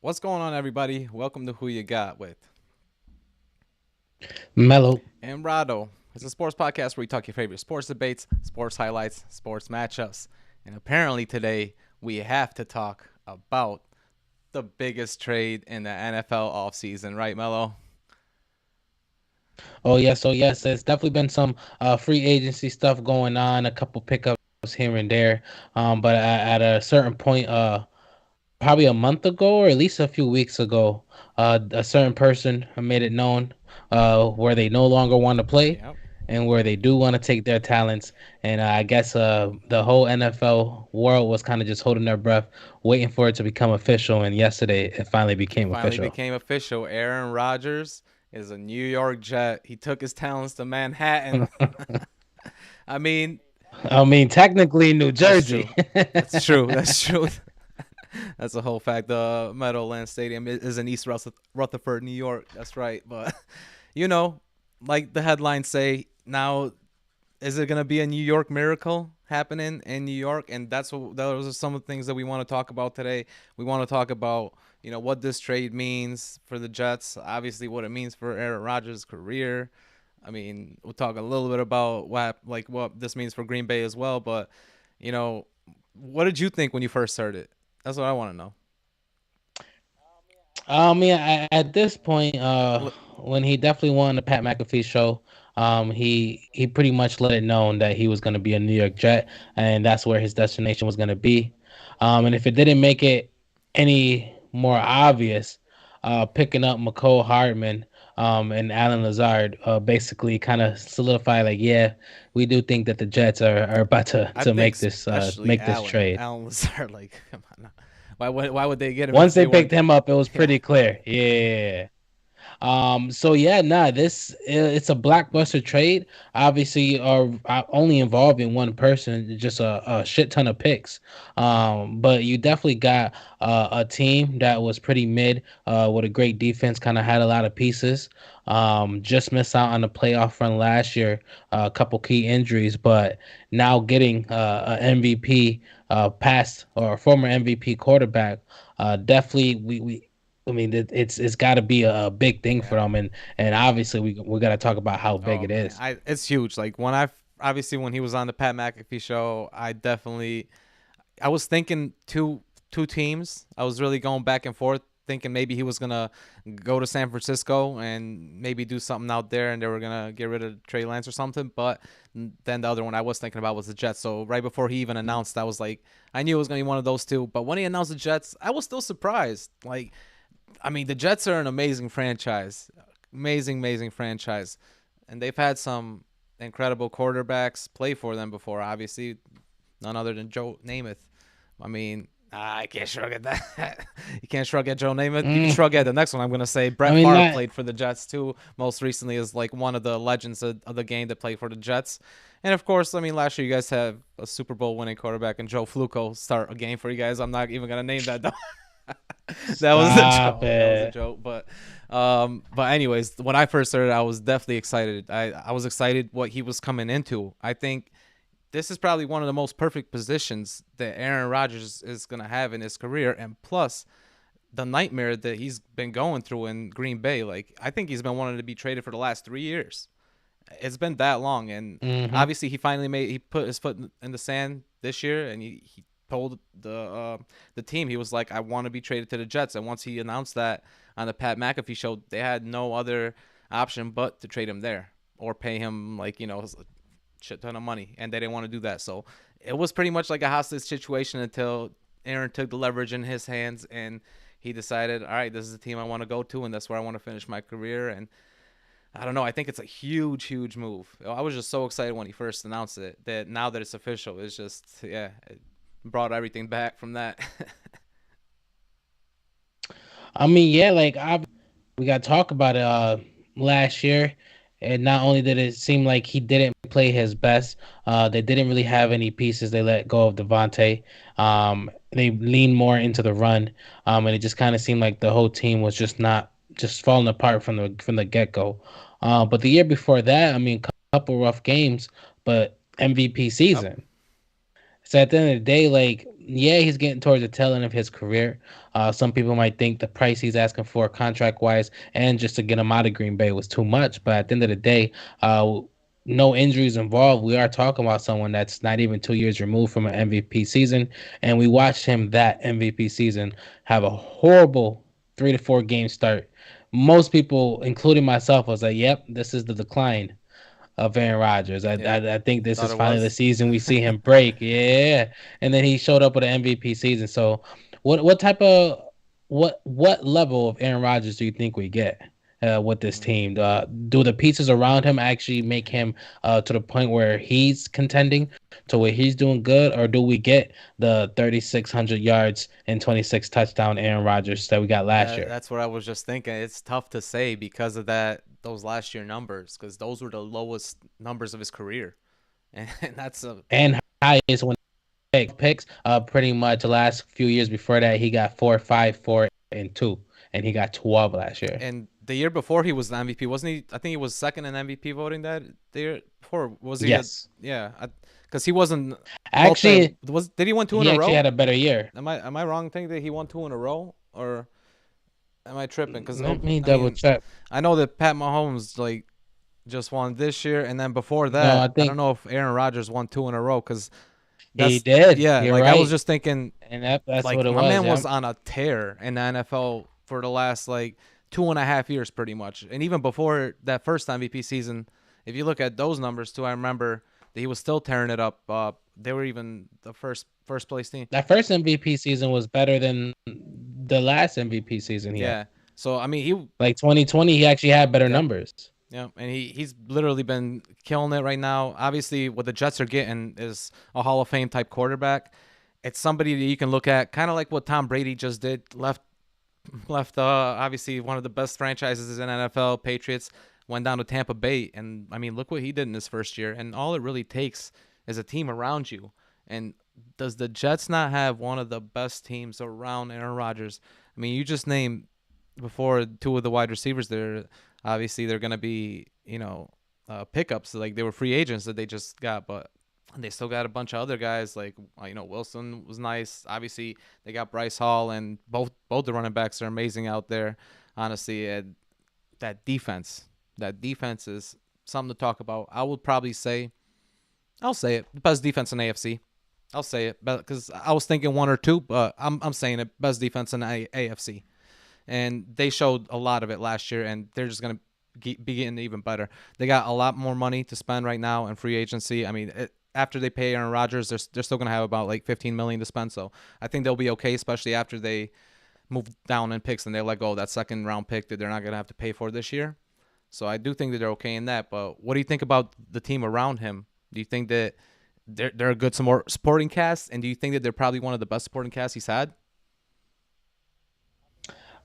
What's going on, everybody? Welcome to Who You Got with Melo. and Rado. It's a sports podcast where we talk your favorite sports debates, sports highlights, sports matchups. And apparently today we have to talk about the biggest trade in the NFL offseason, right, Mello? Oh yes. There's definitely been some free agency stuff going on, a couple pickups here and there. But at a certain point, probably a month ago or at least a few weeks ago, a certain person made it known where they no longer want to play Yep. and where they do want to take their talents. And I guess the whole NFL world was kind of just holding their breath, waiting for it to become official. And yesterday, it finally It became finally official. became official. Aaron Rodgers is a New York Jet. He took his talents to Manhattan. I mean, I mean, technically, New that's Jersey. true. That's true. That's true. That's a whole fact. The Meadowlands Stadium is in East Rutherford, New York. That's right. But you know, like the headlines say, now is it gonna be a New York miracle happening in New York? And those are some of the things that we want to talk about today. We want to talk about what this trade means for the Jets. Obviously, what it means for Aaron Rodgers' career. I mean, we'll talk a little bit about what this means for Green Bay as well. But you know, what did you think when you first heard it? That's what I want to know. Yeah, at this point, when he definitely won the Pat McAfee show, he pretty much let it known that he was going to be a New York Jet, and that's where his destination was going to be. And if it didn't make it any more obvious, picking up McCole Hardman, and Alan Lazard, basically kind of solidify like, yeah, we do think that the Jets are about to I to think make especially this trade. Alan Lazard. Like, come on, now. Why would they get him if Once they they weren't? picked him up, it was Yeah. pretty clear. Yeah. So yeah, nah, it's a blockbuster trade. Obviously, are only involving one person, just a shit ton of picks. But you definitely got a team that was pretty mid, with a great defense. Kind of had a lot of pieces. Just missed out on the playoff run last year, a couple key injuries, but now getting an MVP, past or former MVP quarterback, definitely we I mean, it's got to be a big thing for Yeah. them, and obviously we got to talk about how big Oh it man, is. it's huge. Like obviously when he was on the Pat McAfee show, I was thinking two teams. I was really going back and forth, thinking maybe he was gonna go to San Francisco and maybe do something out there, and they were gonna get rid of Trey Lance or something. But then the other one I was thinking about was the Jets. So right before he even announced, I was like, I knew it was gonna be one of those two. But when he announced the Jets, I was still surprised. Like, I mean, the Jets are an amazing franchise, amazing franchise, and they've had some incredible quarterbacks play for them before. Obviously, none other than Joe Namath. I mean, I can't shrug at that. You can't shrug at Joe Namath. You can Mm, shrug at the next one. I'm gonna say I Brett mean, Favre not. played for the Jets too. Most recently, is like one of the legends of the game that played for the Jets. And of course, I mean, last year you guys have a Super Bowl winning quarterback and Joe Fluco start a game for you guys. I'm not even gonna name that though. That was a Stop joke. That was a it. joke. But anyways, when I first heard it, I was definitely excited. I was excited what he was coming into. I think this is probably one of the most perfect positions that Aaron Rodgers is gonna have in his career, and plus the nightmare that he's been going through in Green Bay. Like, I think he's been wanting to be traded for the last 3 years. It's been that long, and Hmm. obviously he put his foot in the sand this year, and he told the team, he was like, I want to be traded to the Jets. And once he announced that on the Pat McAfee show, they had no other option but to trade him there or pay him like a shit ton of money, and they didn't want to do that. So it was pretty much like a hostage situation until Aaron took the leverage in his hands and he decided, all right, this is the team I want to go to, and that's where I want to finish my career. And I don't know. I think it's a huge move. I was just so excited when he first announced it that now that it's official, it's just, yeah, it brought everything back from that. I mean, yeah, like we got to talk about it last year, and not only did it seem like he didn't play his best, they didn't really have any pieces. They let go of Devontae. They leaned more into the run, and it just kind of seemed like the whole team was just not just falling apart from the get go. But the year before that, I mean, couple rough games, but MVP Yep. season. So at the end of the day, like, yeah, he's getting towards the tail end of his career. Some people might think the price he's asking for contract wise and just to get him out of Green Bay was too much. But at the end of the day, no injuries involved. We are talking about someone that's not even 2 years removed from an MVP season. And we watched him that MVP season have a horrible 3 to 4 game start. Most people, including myself, was like, yep, this is the decline of Aaron Rodgers. I, Yeah, I I think you this thought is it finally the was. season we see him break. Yeah, and then he showed up with an MVP season. So, what type of what level of Aaron Rodgers do you think we get with this Mm, team? Do the pieces around him actually make him to the point where he's contending to where he's doing good, or do we get the 3,600 yards and 26 touchdown Aaron Rodgers that we got last year? that's what I was just thinking. It's tough to say because of those last year numbers, because those were the lowest numbers of his career, and that's a And highest when picks. Pretty much the last few years before that, he got 4, 5, 4, and 2, and he got 12 last year. and the year before he was the MVP, wasn't he? I think he was second in MVP voting that the year before. Was he a Yes, yeah? Because he wasn't multi. actually, Was did he win two in he a actually row? had a better year. Am I wrong? Thinking that he won two in a row, or am I tripping? Because Let me I double mean, check. I know that Pat Mahomes like just won this year, and then before No, I that, I don't think know if Aaron Rodgers won two in a row. Because he that's did. yeah, You're like I was right, just thinking, and that's what like it my was. man Yeah, was on a tear in the NFL for the last like 2.5 years, pretty much, and even before that first MVP season, if you look at those numbers too, I remember that he was still tearing it up. They were even the first place team. that first MVP season was better than the last MVP season he had. Yeah. So I mean, he Like 2020, he actually had better yeah. numbers. Yeah, and he's literally been killing it right now. Obviously, what the Jets are getting is a Hall of Fame type quarterback. It's somebody that you can look at, kind of like what Tom Brady just did. Left obviously one of the best franchises in NFL, Patriots, went down to Tampa Bay, and I mean, look what he did in his first year. And all it really takes is a team around you. And does the Jets not have one of the best teams around Aaron Rodgers? I mean, you just named before two of the wide receivers there. Obviously, they're gonna be pickups, like they were free agents that they just got, but they still got a bunch of other guys like Wilson was nice. Obviously, they got Bryce Hall, and both the running backs are amazing out there. Honestly, and that defense is something to talk about. I'll say it, best defense in AFC. I'll say it because I was thinking one or two, but I'm saying it, best defense in AFC, and they showed a lot of it last year, and they're just gonna be getting even better. They got a lot more money to spend right now in free agency. I mean, after they pay Aaron Rodgers, they're still gonna have about like 15 million to spend. So I think they'll be okay, especially after they move down in picks and they let go of that second round pick that they're not gonna have to pay for this year. So I do think that they're okay in that. But what do you think about the team around him? Do you think that they're a good some more supporting cast, and do you think that they're probably one of the best supporting casts he's had?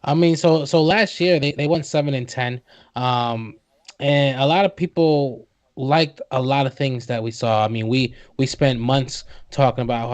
I mean, so last year they went 7-10, um, and a lot of people liked a lot of things that we saw. I mean, we spent months talking about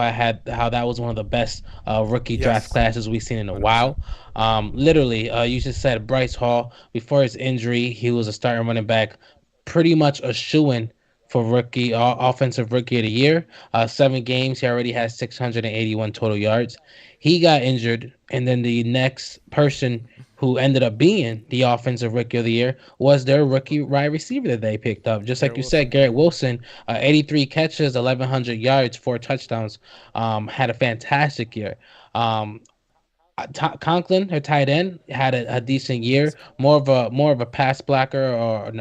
how that was one of the best rookie draft Yes, classes we've seen in a 100%. while. Literally, you just said Bryce Hall before his injury, he was a starting running back, pretty much a shoe in for rookie offensive rookie of the year. 7 games, he already has 681 total yards. He got injured, and then the next person who ended up being the offensive rookie of the year was their rookie wide receiver that they picked up. Just like Garrett you said, Wilson. Garrett Wilson, 83 catches, 1,100 yards, 4 touchdowns, had a fantastic year. Um, Conklin, her tight end, had a decent year. More of a pass blocker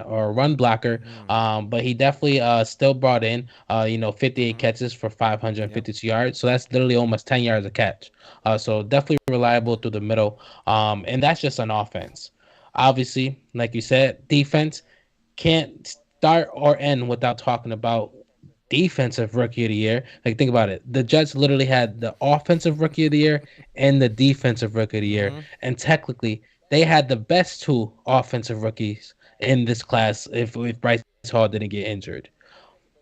or run blocker. Mm-hmm. But he definitely still brought in 58 Mm-hmm. catches for Yep. 552 yards. So that's literally almost 10 yards a catch. So definitely reliable through the middle. And that's just on offense. Obviously, like you said, defense can't start or end without talking about defensive rookie of the year. Like, think about it. The Jets literally had the offensive rookie of the year and the defensive rookie of the year. Mm-hmm. And technically, they had the best two offensive rookies in this class if Bryce Hall didn't get injured.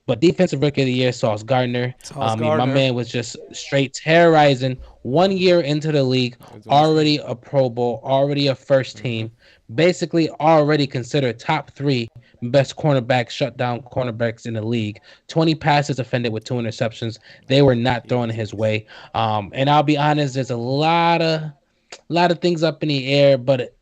But defensive rookie of the year, Sauce Gardner. Sauce My Gardner. man was just straight terrorizing. 1 year into the league, He was doing his thing. already a Pro Bowl, already a first Hmm. team, basically already considered top three best cornerback shutdown cornerbacks in the league. 20 passes defended with 2 interceptions. They were not thrown his Jeez. way. And I'll be honest, there's a lot of things up in the air, but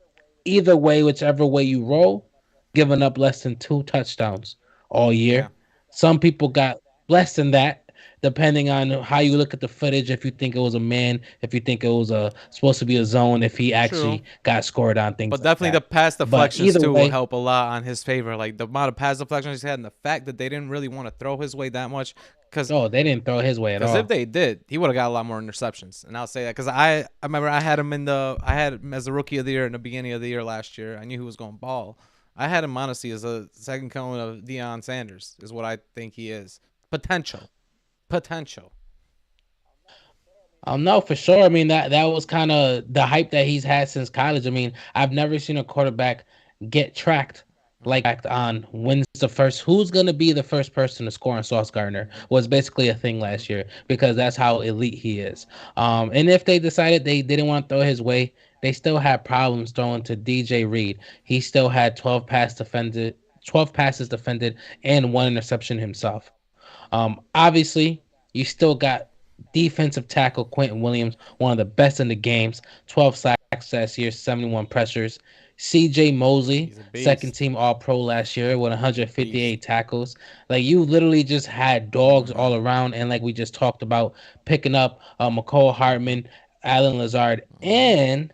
either way, whichever way you roll, giving up less than 2 touchdowns all Yeah. year. Some people got less than that, depending on how you look at the footage. If you think it was a man, if you think it was supposed to be a zone, if he True. actually got scored on, things But like definitely the that. pass But deflections either too will way, help a lot on his favor. Like the amount of pass deflections he had, and the fact that they didn't really want to throw his way that much, because oh, they didn't throw his way at if all. they did, he would have got a lot more interceptions. And I'll say that because I remember I had him as the rookie of the year in the beginning of the year last year. I knew he was going to ball. I had him honestly as a second coming of Deion Sanders is what I think he is. Potential, potential. No, for sure. I mean that was kind of the hype that he's had since college. I mean, I've never seen a quarterback get tracked like on who's going to be the first person to score on Sauce Gardner was basically a thing Mm-hmm. last year because that's how elite he is. And if they decided they didn't want to throw his way, they still had problems throwing to DJ Reed. He still had 12 passes defended, and 1 interception himself. Obviously, you still got defensive tackle Quentin Williams, one of the best in the games, 12 sacks last year, 71 pressures. CJ Mosley, He's a second beast. team All Pro last year with Beast. 158 tackles. Like you literally just had dogs Mm-hmm. all around, and like we just talked about, picking up McCole Mm-hmm. Hartman, Alan Lazard, Mm-hmm. and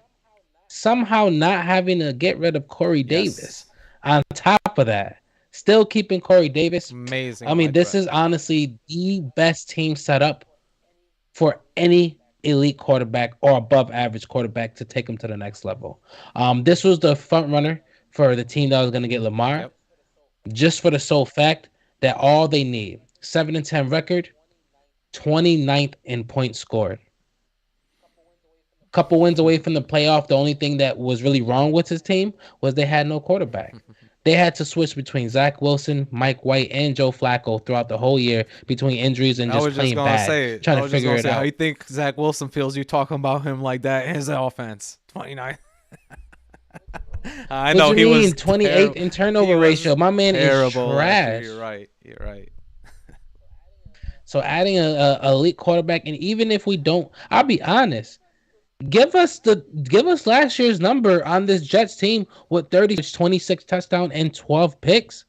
somehow not having to get rid of Corey Yes. Davis. On top of that, still keeping Corey Davis. Amazing I mean, wide this threat. is honestly the best team set up for any elite quarterback or above average quarterback to take them to the next level. This was the front runner for the team that was going to get Lamar, Yep. just for the sole fact that all they need 7-10 record, 29th in points scored. Couple wins away from the playoff. The only thing that was really wrong with his team was they had no quarterback. They had to switch between Zach Wilson, Mike White, and Joe Flacco throughout the whole year between injuries and I just was just playing gonna bad, say. trying I to was just figure gonna it say. How you out. think Zach Wilson feels? You talking about him like that in his offense? 29. I What know you he was mean? 28th terrible. in He turnover was ratio. My man is terrible last year. trash. You're right. You're right. So adding a elite quarterback, and even if we don't, I'll be honest. Give us last year's number on this Jets team with 26 touchdown and 12 picks.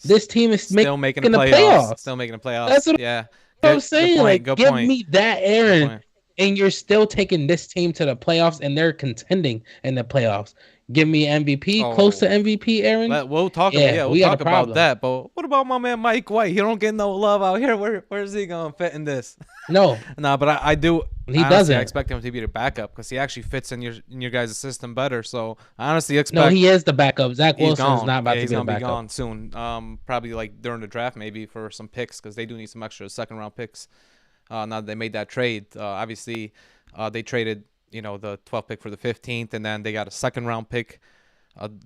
This team is making Still making the the playoffs. playoffs. Still making the That's playoffs. what Yeah. I'm Good saying. point. Like, Good give point. me that, Good Aaron, point. and you're still taking this team to the playoffs, and they're contending in the playoffs. Give me MVP, close to Oh. MVP, Aaron. We'll talk about Yeah, yeah, we'll we got a talk about problem. that. But what about my man Mike White? He don't get no love out here. Where's he gonna fit in this? No, Nah, but I do he honestly I doesn't. expect him to be the backup because he actually fits in your guys' system better. So I honestly No, expect he is the backup. Zach he's Wilson is gone. not Yeah, about to he's be the gonna be backup. gone soon. Probably like during the draft maybe for some picks because they do need some extra second round picks. Now that they made that trade, obviously, they traded the 12th pick for the 15th, and then they got a second round pick.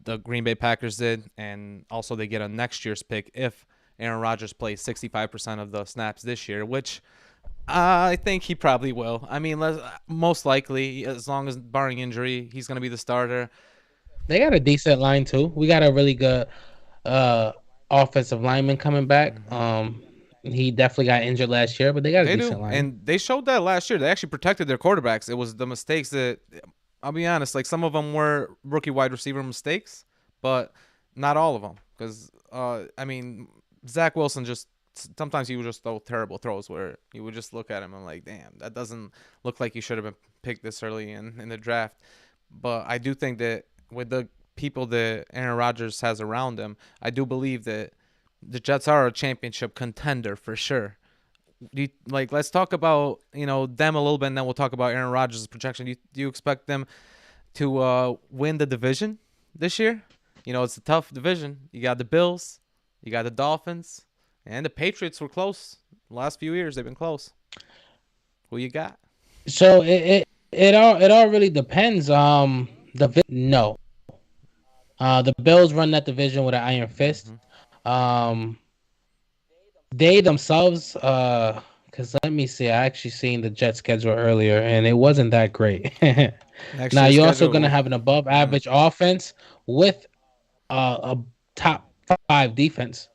The Green Bay Packers did, and also they get a next year's pick if Aaron Rodgers plays 65% of the snaps this year, which I think he probably will. I mean, most likely, as long as barring injury, he's going to be the starter. They got a decent line too. We got a really good uh offensive lineman coming back. Hmm. He definitely got injured last year, but they got a They decent do, line. and they showed that last year. They actually protected their quarterbacks. It was the mistakes that I'll be honest. Like some of them were rookie wide receiver mistakes, but not all of them. Because I mean, Zach Wilson just sometimes he would just throw terrible throws where you would just look at him and like, damn, that doesn't look like he should have been picked this early in the draft. But I do think that with the people that Aaron Rodgers has around him, I do believe that the Jets are a championship contender for sure. Like let's talk about them a little bit, and then we'll talk about Aaron Rodgers' projection. Do you expect them to win the division this year? It's a tough division. You got the Bills, you got the Dolphins, and the Patriots were close. The last few years they've been close. Who you got? So it all really depends. No. The Bills run that division with an iron fist. Mm-hmm. Um, They themselves, because let me see, I actually seen the Jet schedule earlier, and it wasn't that great. Next Now year's you're also gonna schedule. have an above Mm-hmm. average offense with a top five defense.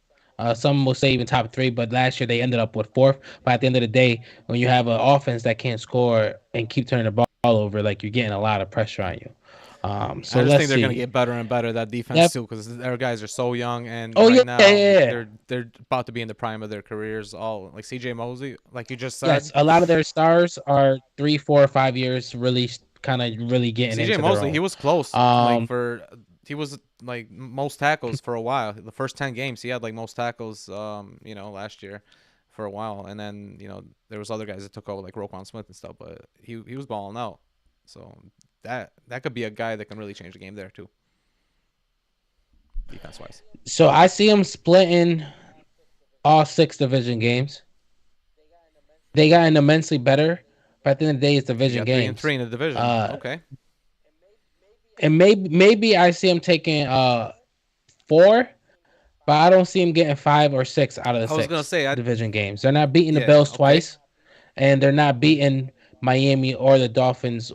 Some will say even top three, but last year they ended up with fourth. But at the end of the day, when you have an offense that can't score and keep turning the ball over, like you're getting a lot of pressure on you. So I just let's think they're gonna see. get better and better that defense Def- too, because their guys are so young, and oh right yeah, yeah, now yeah. they're about to be in the prime of their careers. All like C.J. Mosley, like you just Yes, said, a lot of their stars are 3, 4, or 5 years really kind of really getting C.J. into their Mosley, own. he was close. Like Um, for he was like most tackles for a while. The first 10 games, he had like most tackles. Last year for a while, and then there was other guys that took over like Roquan Smith and stuff, but he was balling out. So that could be a guy that can really change the game there too, defense wise. so I see them splitting all six division games. They gotten immensely better, but at the end of the day, it's You division got three and games. three in the division. Uh, Okay. and maybe I see them taking four, but I don't see them getting 5 or 6 out of the I was gonna six say, division games. They're not beating the yeah, Bills okay. twice, and they're not beating Miami or the Dolphins.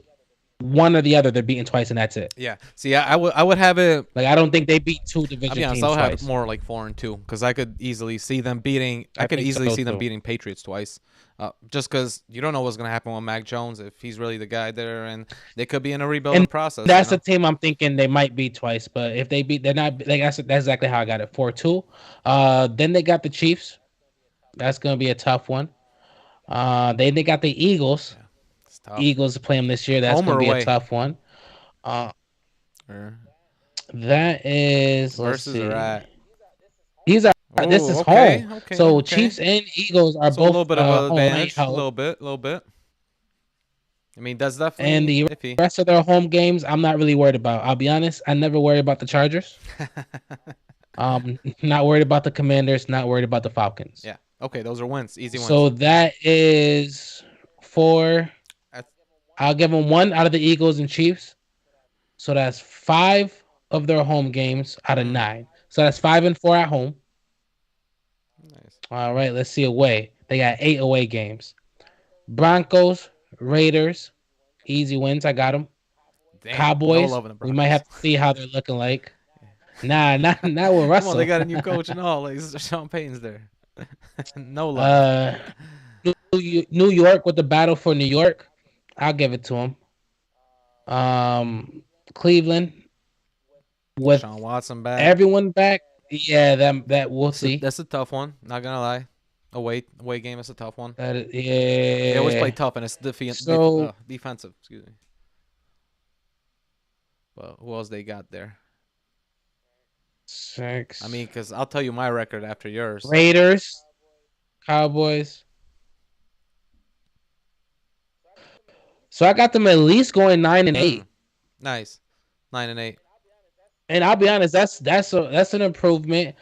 One or the other, they're beating twice, and that's it. Yeah. See, I would have it. Like I don't think they beat two I'll be division honest. I teams would have it twice. more like 4-2 because I could easily see them beating. I I could think easily so see them too. beating Patriots twice. Just because you don't know what's gonna happen with Mac Jones if he's really the guy there, and they could be in a rebuilding And process. that's the team I'm thinking they might beat twice. But if they beat, they're not like that's exactly how I got it 4-2. Then they got the Chiefs. That's gonna be a tough one. Then they got the Eagles. Yeah, it's tough. Eagles play them this year. That's Home gonna or be a away, tough one. Uh, or that is let's versus or see. at. These are this Oh, is home. okay, okay, So okay. Chiefs and Eagles are So a little both bit of an home, right? advantage, a little bit, a little bit. I mean, that's And definitely the iffy. rest of their home games, I'm not really worried about. I'll be honest. I never worry about the Chargers. Not worried about the Commanders. Not worried about the Falcons. Yeah. Okay, those are wins, easy So wins. that is four. That's, I'll give them one out of the Eagles and Chiefs. So that's five of their home games out of mm, 9. So that's 5-4 at home. nice. All right, let's see away. They got 8 away games. Broncos, Raiders, easy wins. I got them. Damn, no Cowboys, love in the we might have Broncos. to see how they're looking like. Nah, not with Come on, they Russell. got a new coach and all. Like Sean Payton's there. No love. uh, New York with the battle for New York. I'll give it to them. Cleveland with Deshaun Watson back. everyone back. Yeah, that we'll That's a, see. that's a tough one. Not gonna lie. Away game is a tough one. They always play Yeah. tough, and it's So defensive. Excuse me. But who else they got there? I mean, 6 because I'll tell you my record after yours. Raiders, Cowboys. So I got them at least going 9 and Mm, 8. nice. 9-8. And I'll be honest, that's an improvement.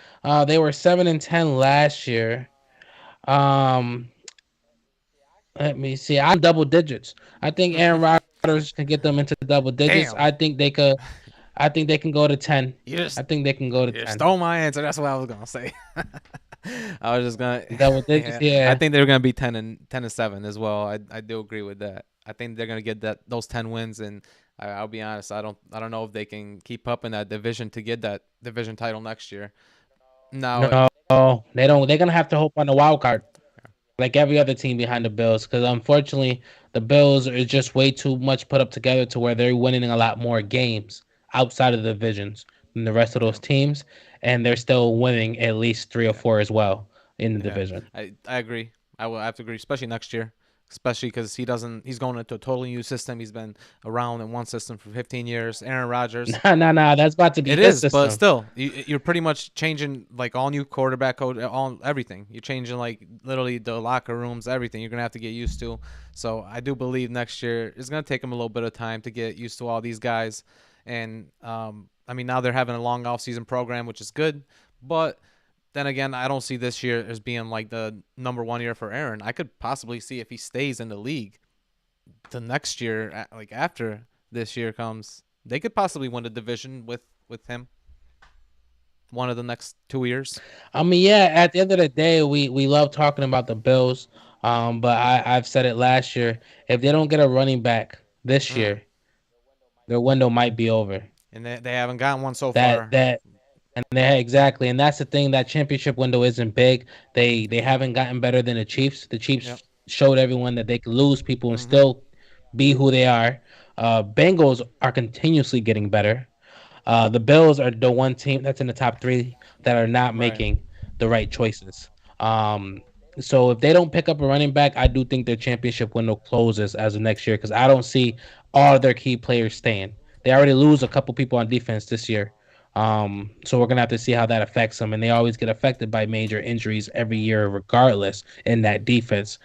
They were 7-10 last year. Um, Let me see. I'm double digits. I think Aaron Rodgers can get them into double digits. Damn. I think they can go to 10. You I just think they can go to you 10. stole my answer. That's what I was gonna say. I was just gonna. Double digits, Yeah, I yeah. think they're gonna be 10-7 as well. I do agree with that. I think they're gonna get those 10 wins, and I'll be honest. I don't know if they can keep up in that division to get that division title next year. Now, No, they don't. They're gonna have to hope on the wild card, like every other team behind the Bills, because unfortunately the Bills are just way too much put up together to where they're winning a lot more games outside of the divisions than the rest of those yeah, teams, and they're still winning at least 3 or 4 as well in the yeah, division. I agree. I will have to agree, especially next year. Especially because he's going into a totally new system. He's been around in one system for 15 years. Aaron Rodgers, Nah. That's about to be it his is, but system. still, you're pretty much changing like all new quarterback code, all everything. You're changing like literally the locker rooms, everything. You're gonna have to get used to. So I do believe next year it's gonna take him a little bit of time to get used to all these guys. And I mean now they're having a long off season program, which is good. But then again, I don't see this year as being like the number one year for Aaron. I could possibly see if he stays in the league the next year, like after this year comes, they could possibly win the division with him. one of the next 2 years. I mean, yeah. At the end of the day, we love talking about the Bills. But I've said it last year. If they don't get a running back this Mm. year, their window might be over. And they haven't gotten one so That far. that And they exactly, and that's the thing. That championship window isn't big. They haven't gotten better than the Chiefs. The Yep. Chiefs showed everyone that they could lose people and Hmm. still be who they are. Bengals are continuously getting better. The Bills are the one team that's in the top three that are not Right. making the right choices. Um, so if they don't pick up a running back, I do think their championship window closes as of next year because I don't see all their key players staying. They already lose a couple people on defense this year. So we're gonna have to see how that affects them, and they always get affected by major injuries every year, regardless in that defense.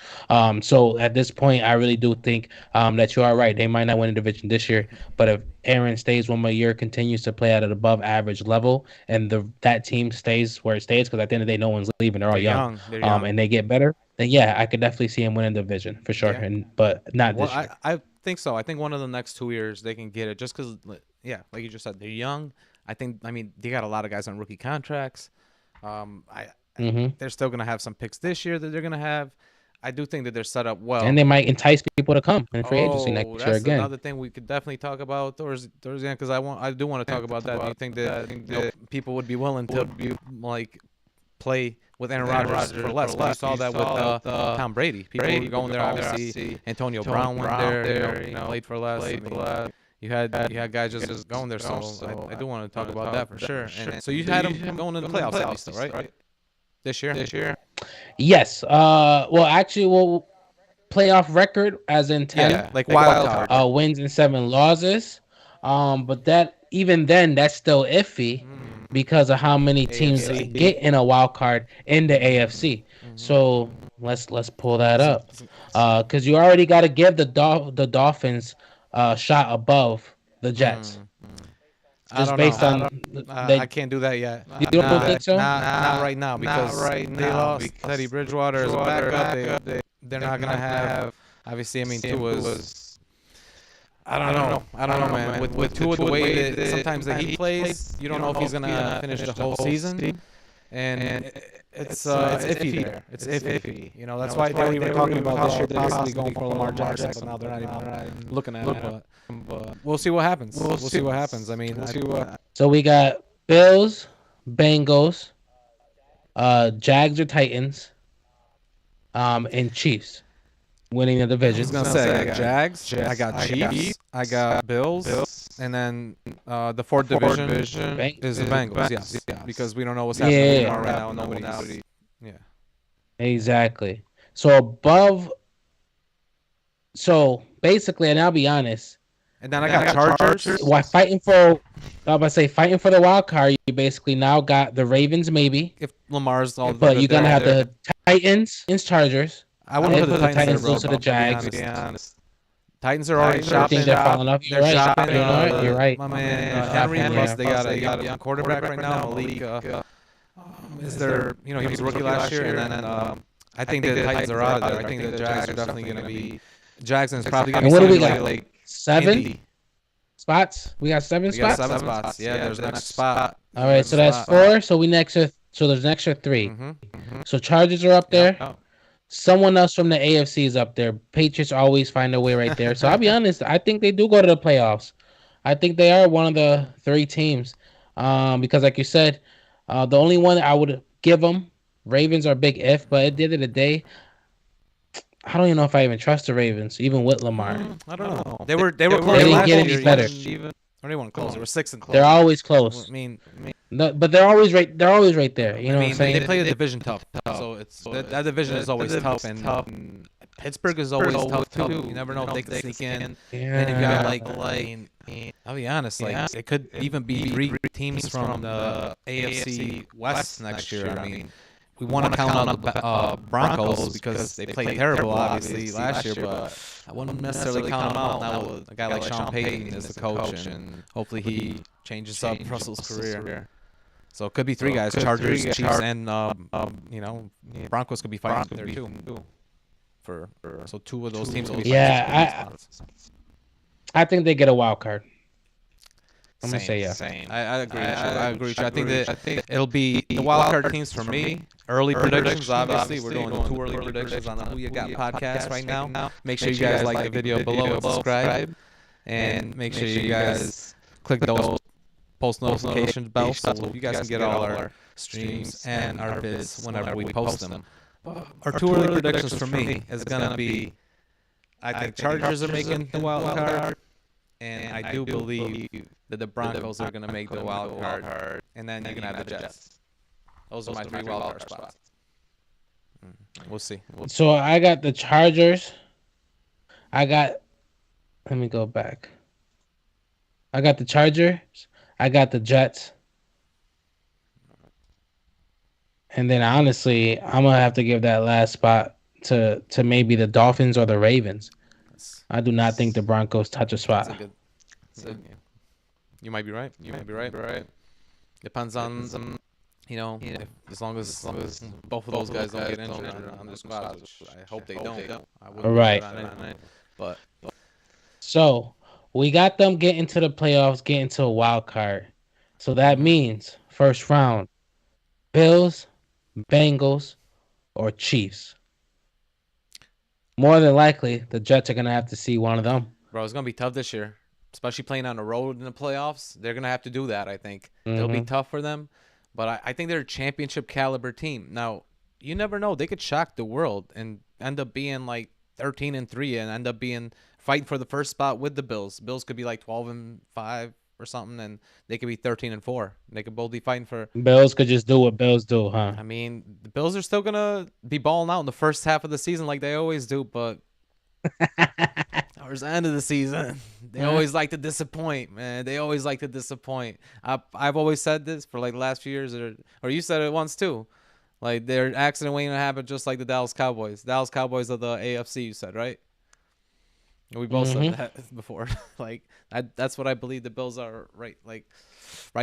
So at this point, I really do think that you are right. They might not win a division this year, but if Aaron stays one more year, continues to play at an above average level, and that team stays where it stays, because at the end of the day, no one's leaving. They're all They're young, young. They're young. and they get better. Then yeah, I could definitely see him winning the division for sure, Yeah. and but not Well, this I year. I think so. I think one of the next 2 years they can get it just because, yeah, like you just said, they're young. I mean, they got a lot of guys on rookie contracts. I Hmm. they're still gonna have some picks this year that they're gonna have. I do think that they're set up And well. they might entice people to come in free agency Oh, next year that's again. another thing we could definitely talk about towards the end because I do want to talk about that. Do you think that people would be willing to like play with Aaron Rodgers for less? 'Cause you saw that with Tom Brady. People were going there. Obviously, Antonio Brown went there. Played for less. I mean, you had guys just going there. So I do want to talk about that for sure. And so you had him going to the playoffs at least, though, right? This year. Yes. Well, playoff record as in 10 Yeah, like wild card. wins and 7 losses. But that even then that's still iffy Mm, because of how many teams AFC. get in a wild card in the AFC. Hmm. So let's pull that Some, up. some, Because you already got to give the Dolphins shot above the Jets mm, I just don't know. based on I they. can't do that yet. You don't think so? Not right now because they lost Teddy Bridgewater as a backup. They're not gonna have. Obviously, I mean, Tua's. I don't know, man. With Tua, the way that sometimes that he plays, you don't know if he's gonna finish the whole season, and it's iffy there. It's iffy. That's why they were even talking about this year possibly going for Lamar Jackson, but now they're not even looking at it. But we'll see what happens. We'll see what happens. I mean, So we got Bills, Bengals, Jags or Titans, and Chiefs winning the I division. was gonna say I got Jags, I got Chiefs, I got Bills, and then the fourth division is the Bengals. Yes, because we don't know what's happening with Yeah, Lamar right now. Nobody's. Yeah. exactly. So above, so basically, and I'll be honest, And then I got Chargers. while I was about to say fighting for the wild card, you basically now got the Ravens maybe, If Lamar's all but good you're gonna there, have the Titans, Chargers. I wouldn't I'd put the put the Titans Titans there, close to bro. the To Jags. be honest. Titans are already I shopping. think they're falling off. You're They're right. shopping. You're right. My man Shopping, Henry. yeah. Plus, they got a young quarterback right now. Malik is there. He was a rookie last year, and then I think the Titans are out of there. I think the Jags are definitely going to be. Jackson's probably going And to what be do we somebody got? like 7 Indy. spots. We got 7 We got spots. 7 spots. Yeah, there's the next spot. All right, so that's 4. So there's an extra 3. Mm-hmm. So Chargers are up there. Yep. Someone else from the AFC is up there. Patriots always find their way right there. So I'll be honest, I think they do go to the playoffs. I think they are one of the 3 teams. Because like you said, the only one I would give them, Ravens are a big if, but at the end of the day, I don't even know if I even trust the Ravens, even with Lamar. I don't know. They were They close didn't last get any year. better. Or they weren't close. They were 6 and close. They're always I close. mean, No, but they're always right. They're always right there. You know what I'm saying? they play a division tough, so it's that division is always tough, and Pittsburgh is always tough too. You never know if they can sneak in. And you got I'll be honest, like it could even be 3 teams from the AFC West next year. I mean, we want to count on the Broncos because they played terrible, obviously, last year, but I wouldn't necessarily count them out now with a guy like Sean Payton as the coach, and hopefully he changes up Russell's career. So it could be 3 guys: Chargers, Chiefs, and Broncos could be fighting there too. So 2 of those teams will be fighting for Yeah, spots. I think they get a wild card. I'm gonna Same. say yeah. I agree with you. I agree with you. I think that it'll be the wild card teams for me. Early predictions, obviously. We're going too early predictions on the Who You Got podcast right now. Make sure you guys like the video below and subscribe. And make sure you guys click those post notifications bell so you guys can get all our streams and our vids whenever we post them. Our two early predictions for me is going to be I think Chargers are making the wild card. And I do believe that the Broncos are going to make the wild card, and then you're going to have the Jets. Those are my three wild card spots. We'll see. So I got the Chargers. I got. Let me go back. I got the Chargers. I got the Jets. And then honestly, I'm gonna have to give that last spot to maybe the Dolphins or the Ravens. I do not think the Broncos touch a That's a spot. good. You might be right. You might be right. Depends on if, as long as both of those guys don't get injured on the squad, which I hope they don't. I All wouldn't wish right. it on anyone. But So we got them getting to the playoffs, getting to a wild card. So that means first round, Bills, Bengals, or Chiefs. More than likely, the Jets are gonna have to see one of them. bro, it's gonna be tough this year, especially playing on the road in the playoffs. They're gonna have to do that. I think it'll be tough for them, but I think they're a championship caliber team. Now, you never know; they could shock the world and end up being like 13-3 and end up being fighting for the first spot with the Bills. Bills could be like 12-5 or something, and they could be 13-4. They could both be fighting for. Bills could just do what Bills do, huh? I mean, the Bills are still gonna be balling out in the first half of the season like they always do, but towards the end of the season, they always like to disappoint, man. They always like to disappoint. I've always said this for like the last few years, or you said it once too. Like their accident waiting to happen, just like the Dallas Cowboys. Dallas Cowboys are the AFC. You said right. We both said that before. Like that's what I believe the Bills are right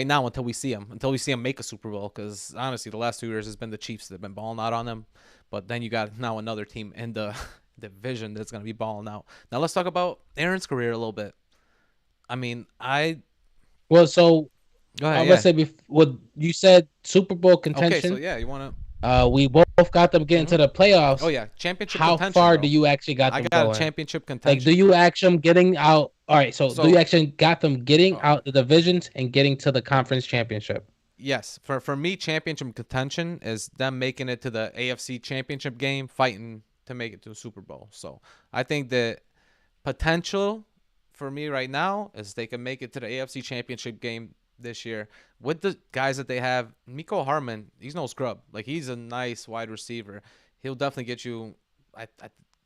now until we see them make a Super Bowl. Because honestly, the last 2 years has been the Chiefs that have been balling out on them. But then you got now another team in the division that's gonna be balling out. Now let's talk about Aaron's career a little bit. I mean, Well, so go I ahead. was Yeah. gonna say what you said Super Bowl Okay. So contention. yeah, you wanna? We both got them getting to the playoffs. Oh yeah, championship How contention, far bro. do you actually got I them got a going? championship Like, do contention. you actually getting out? All right, so do you So actually got them getting oh, out the divisions and getting to the conference championship? yes, for me, championship contention is them making it to the AFC championship game, fighting to make it to the Super Bowl. So I think the potential for me right now is they can make it to the AFC championship game this year with the guys that they have. Miko Harmon, he's no scrub. Like he's a nice wide receiver. He'll definitely get you a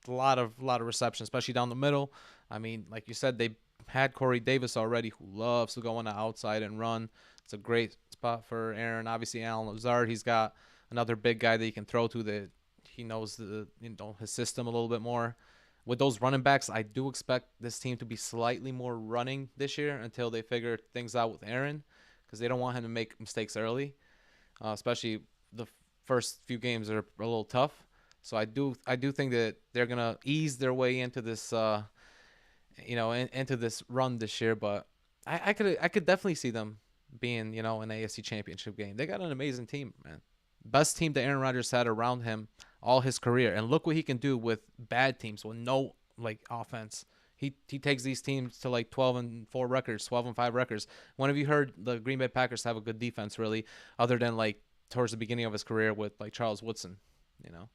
lot of reception, especially down the middle. I mean, like you said, they had Corey Davis already, who loves to go on the outside and run. It's a great spot for Aaron. Obviously, Alan Lazard, he's got another big guy that he can throw to that he knows his system a little bit more. With those running backs, I do expect this team to be slightly more running this year until they figure things out with Aaron, because they don't want him to make mistakes early, especially the first few games are a little tough. So I do think that they're gonna ease their way into this into this run this year. But I could definitely see them being an AFC Championship game. They got an amazing team, man. Best team that Aaron Rodgers had around him all his career, and look what he can do with bad teams with no like offense. He takes these teams to like 12-4 records, 12-5 records. When have you heard the Green Bay Packers have a good defense really, other than like towards the beginning of his career with like Charles Woodson, you know?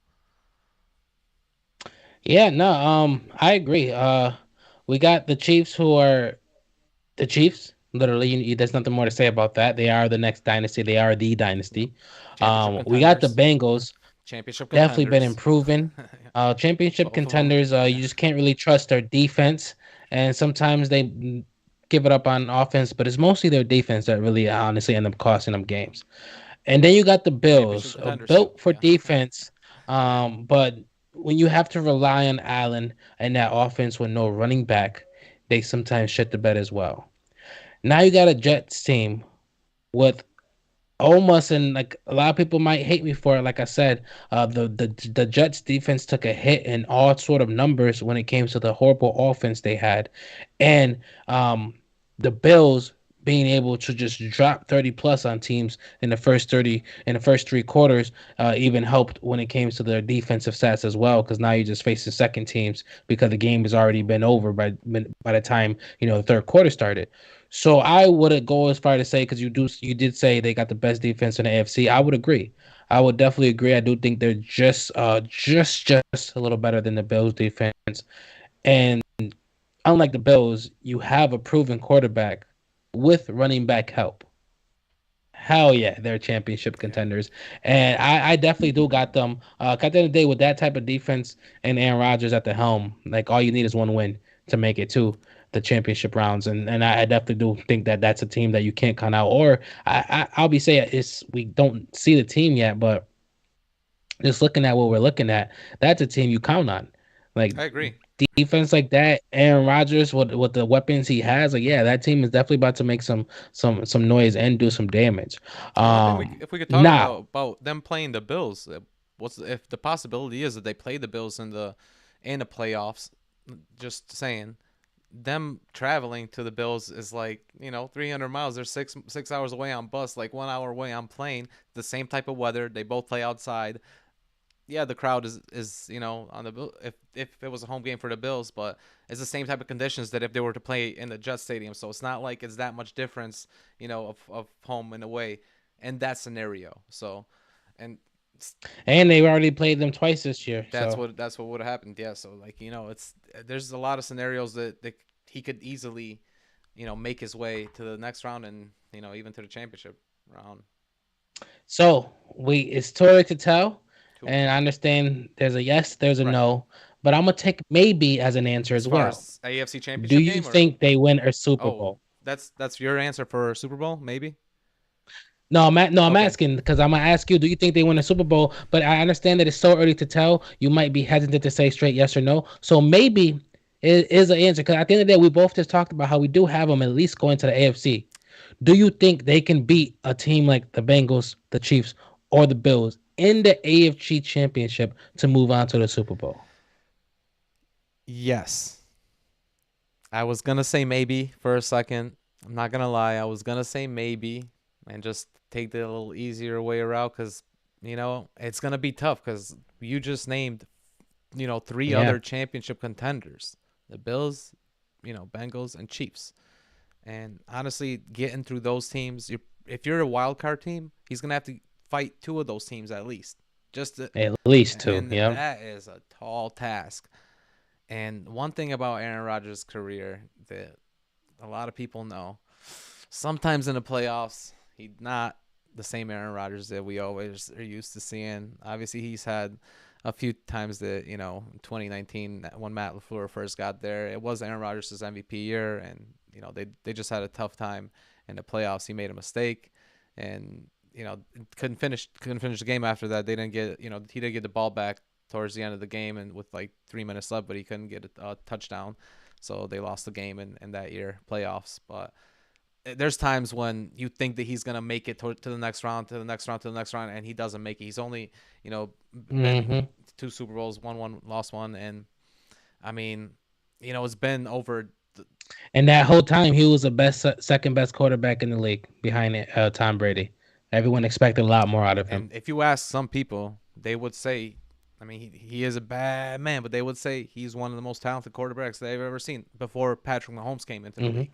Yeah, no, I agree. We got the Chiefs who are the Chiefs. Literally, there's nothing more to say about that. They are the next dynasty. They are the dynasty. Championship We got the contenders, Bengals. championship Definitely been contenders, improving. Championship both of them. contenders. You just can't really trust their defense, and sometimes they give it up on offense, but it's mostly their defense that really honestly end up costing them games. And then you got the Championship Bills, contenders too. built for Yeah. defense, but when you have to rely on Allen and that offense with no running back, they sometimes shit the bed as well. Now you got a Jets team with almost, and like a lot of people might hate me for it. Like I said, the Jets defense took a hit in all sort of numbers when it came to the horrible offense they had, and the Bills being able to just drop 30 plus on teams in the first 30 in the first three quarters even helped when it came to their defensive stats as well, because now you just face the second teams because the game has already been over by the time the third quarter started. So I wouldn't go as far to say, because you did say they got the best defense in the AFC. I would agree. I would definitely agree. I do think they're just a little better than the Bills defense. And unlike the Bills, you have a proven quarterback with running back help. Hell yeah, they're championship Yeah, contenders, and I definitely do got them. At the end of the day, with that type of defense and Aaron Rodgers at the helm, like all you need is one win to make it to the championship rounds, and I definitely do think that that's a team that you can't count out. Or I'll be saying it's we don't see the team yet, but just looking at what we're looking at, that's a team you count on. Like I agree. defense like that, Aaron Rodgers with the weapons he has, like yeah, that team is definitely about to make some noise and do some damage. And one thing if we could talk Now about them playing the Bills, what's if the possibility is that they play the Bills in the playoffs? Just saying, them traveling to the Bills is like 300 miles. They're six hours away on bus, like 1 hour away on plane. The same type of weather. They both play outside. Yeah, the crowd is on the if it was a home game for the Bills, but it's the same type of conditions that if they were to play in the Jet Stadium. So it's not like it's that much difference, of home and away in that scenario. So, and and they've already played them twice this year, that's so what would have happened. Yeah. So like it's there's a lot of scenarios that he could easily make his way to the next round and even to the championship round we it's too early to tell, too. and I understand there's a yes, there's a Right. no, but I'm gonna take maybe as an answer As as far well. as AFC Do championship you game or think they win a Super oh, Bowl? that's your answer for Super Bowl maybe. No, I'm Okay. asking because I'm gonna ask you. Do you think they win a Super Bowl? But I understand that it's so early to tell. You might be hesitant to say straight yes or no. So maybe it is an answer, because at the end of the day, we both just talked about how we do have them at least going to the AFC. Do you think they can beat a team like the Bengals, the Chiefs, or the Bills in the AFC Championship to move on to the Super Bowl? Yes. I was gonna say maybe for a second. I'm not gonna lie. I was gonna say maybe and just take the little easier way around because it's gonna be tough because you just named three Yeah, other championship contenders: the Bills, Bengals, and Chiefs. And honestly, getting through those teams, if you're a wild card team, he's gonna have to fight two of those teams at least. Just to, at least two. and Yeah, that is a tall task. And one thing about Aaron Rodgers' career that a lot of people know, sometimes in the playoffs, he's not the same Aaron Rodgers that we always are used to seeing. Obviously, he's had a few times that, in 2019, when Matt LaFleur first got there, it was Aaron Rodgers' MVP year, and, they just had a tough time in the playoffs. He made a mistake, and, couldn't finish the game after that. They didn't get, he did get the ball back towards the end of the game and with like 3 minutes left, but he couldn't get a touchdown. So they lost the game in that year playoffs. But there's times when you think that he's gonna make it to the next round, to the next round, to the next round, and he doesn't make it. He's only been hmm two Super Bowls, won one, lost one, and I mean, it's been over. and that whole time he was the best, second best quarterback in the league behind Tom Brady. Everyone expected a lot more out of him. And if you ask some people, they would say, I mean, he is a bad man, but they would say he's one of the most talented quarterbacks they've ever seen before Patrick Mahomes came into the hmm league.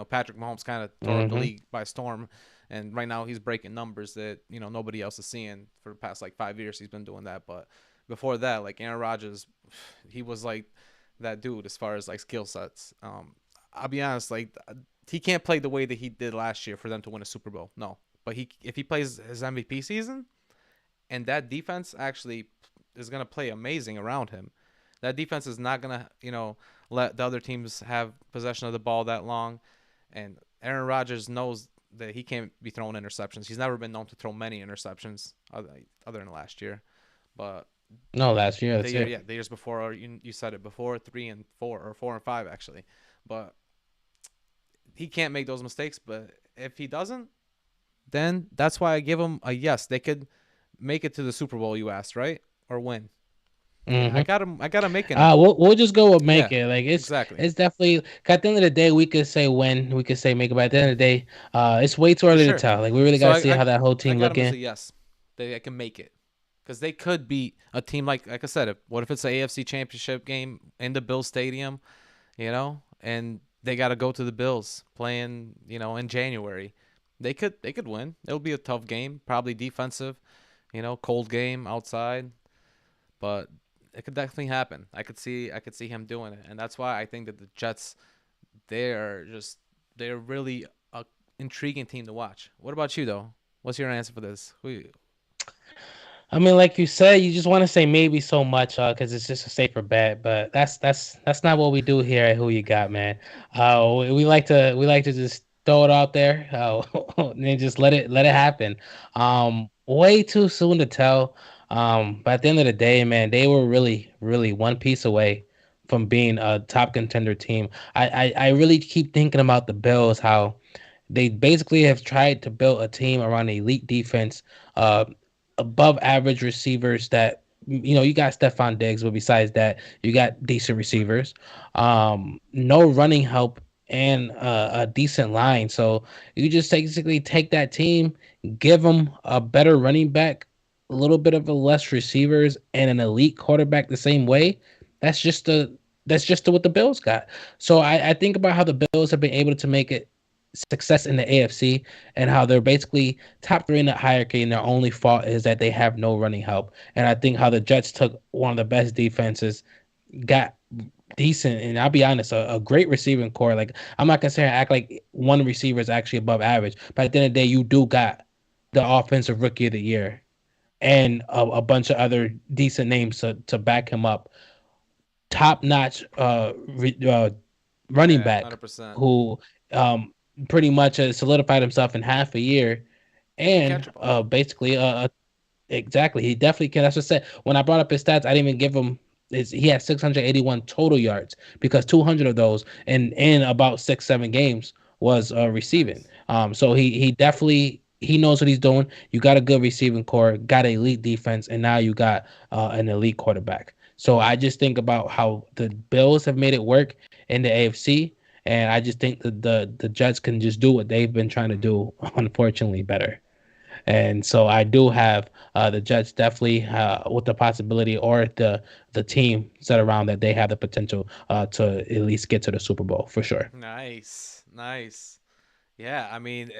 Patrick Mahomes kind of tore up the hmm league by storm, and right now he's breaking numbers that nobody else is seeing for the past like 5 years. He's been doing that, but before that, like Aaron Rodgers, he was like that dude as far as like skill sets. I'll be honest, like he can't play the way that he did last year for them to win a Super Bowl. No, but if he plays his MVP season, and that defense actually is going to play amazing around him. That defense is not going to, let the other teams have possession of the ball that long. And Aaron Rodgers knows that he can't be throwing interceptions. He's never been known to throw many interceptions other than last year. But No, last year, that's it. the years before, or you said it before, 3 and 4, or 4 and 5 actually. But he can't make those mistakes. But if he doesn't, then that's why I give him a yes. They could make it to the Super Bowl, you asked, right? Or win. Yeah, Hmm. I got him making it. We'll just go with make Yeah, it. Like exactly. it's definitely 'cause at the end of the day we could say when, we could say make it, but at the end of the day, it's way too For early to sure. tell. Like we really So gotta see how that whole I team got him as looking. a yes. They can make it because they could beat a team like I said. What if it's an AFC Championship game in the Bill Stadium? And they got to go to the Bills playing in January. They could win. It'll be a tough game, probably defensive. Cold game outside, but it could definitely happen. I could see him doing it, and that's why I think that the Jets they're just they're really a intriguing team to watch. What about you though? What's your answer for this? I mean, like you said, you just want to say maybe so much, because it's just a safer bet. But that's not what we do here at Who You Got, man. We like to just throw it out there, and then just let it happen. Way too soon to tell. But at the end of the day, man, they were really really one piece away from being a top contender team. I really keep thinking about the Bills, how they basically have tried to build a team around an elite defense, uh, above average receivers that you got Stephon Diggs, but besides that, you got decent receivers. No running help and a decent line. So you just basically take that team, give them a better running back, a little bit of a less receivers, and an elite quarterback the same way. That's just what the Bills got. So I think about how the Bills have been able to make it success in the AFC, and how they're basically top three in the hierarchy, and their only fault is that they have no running help. And I think how the Jets took one of the best defenses, got decent, and I'll be honest, a great receiving core. Like I'm not gonna say act like one receiver is actually above average, but at the end of the day, you do got the offensive rookie of the year and a bunch of other decent names to back him up. Top notch running Yeah, back 100%. who um, pretty much has solidified himself in half a year, He can and catch a ball. basically exactly. He definitely can. That's what I said. When I brought up his stats, I didn't even give him he had 681 total yards, because 200 of those in about 6 7 games was receiving. Nice. So he definitely he knows what he's doing. You got a good receiving core, got an elite defense, and now you got an elite quarterback. So I just think about how the Bills have made it work in the AFC, and I just think that the Jets can just do what they've been trying to do, unfortunately better. And so I do have the Jets definitely with the possibility, or the team set around that they have the potential to at least get to the Super Bowl for sure. Nice. Nice. Yeah, I mean,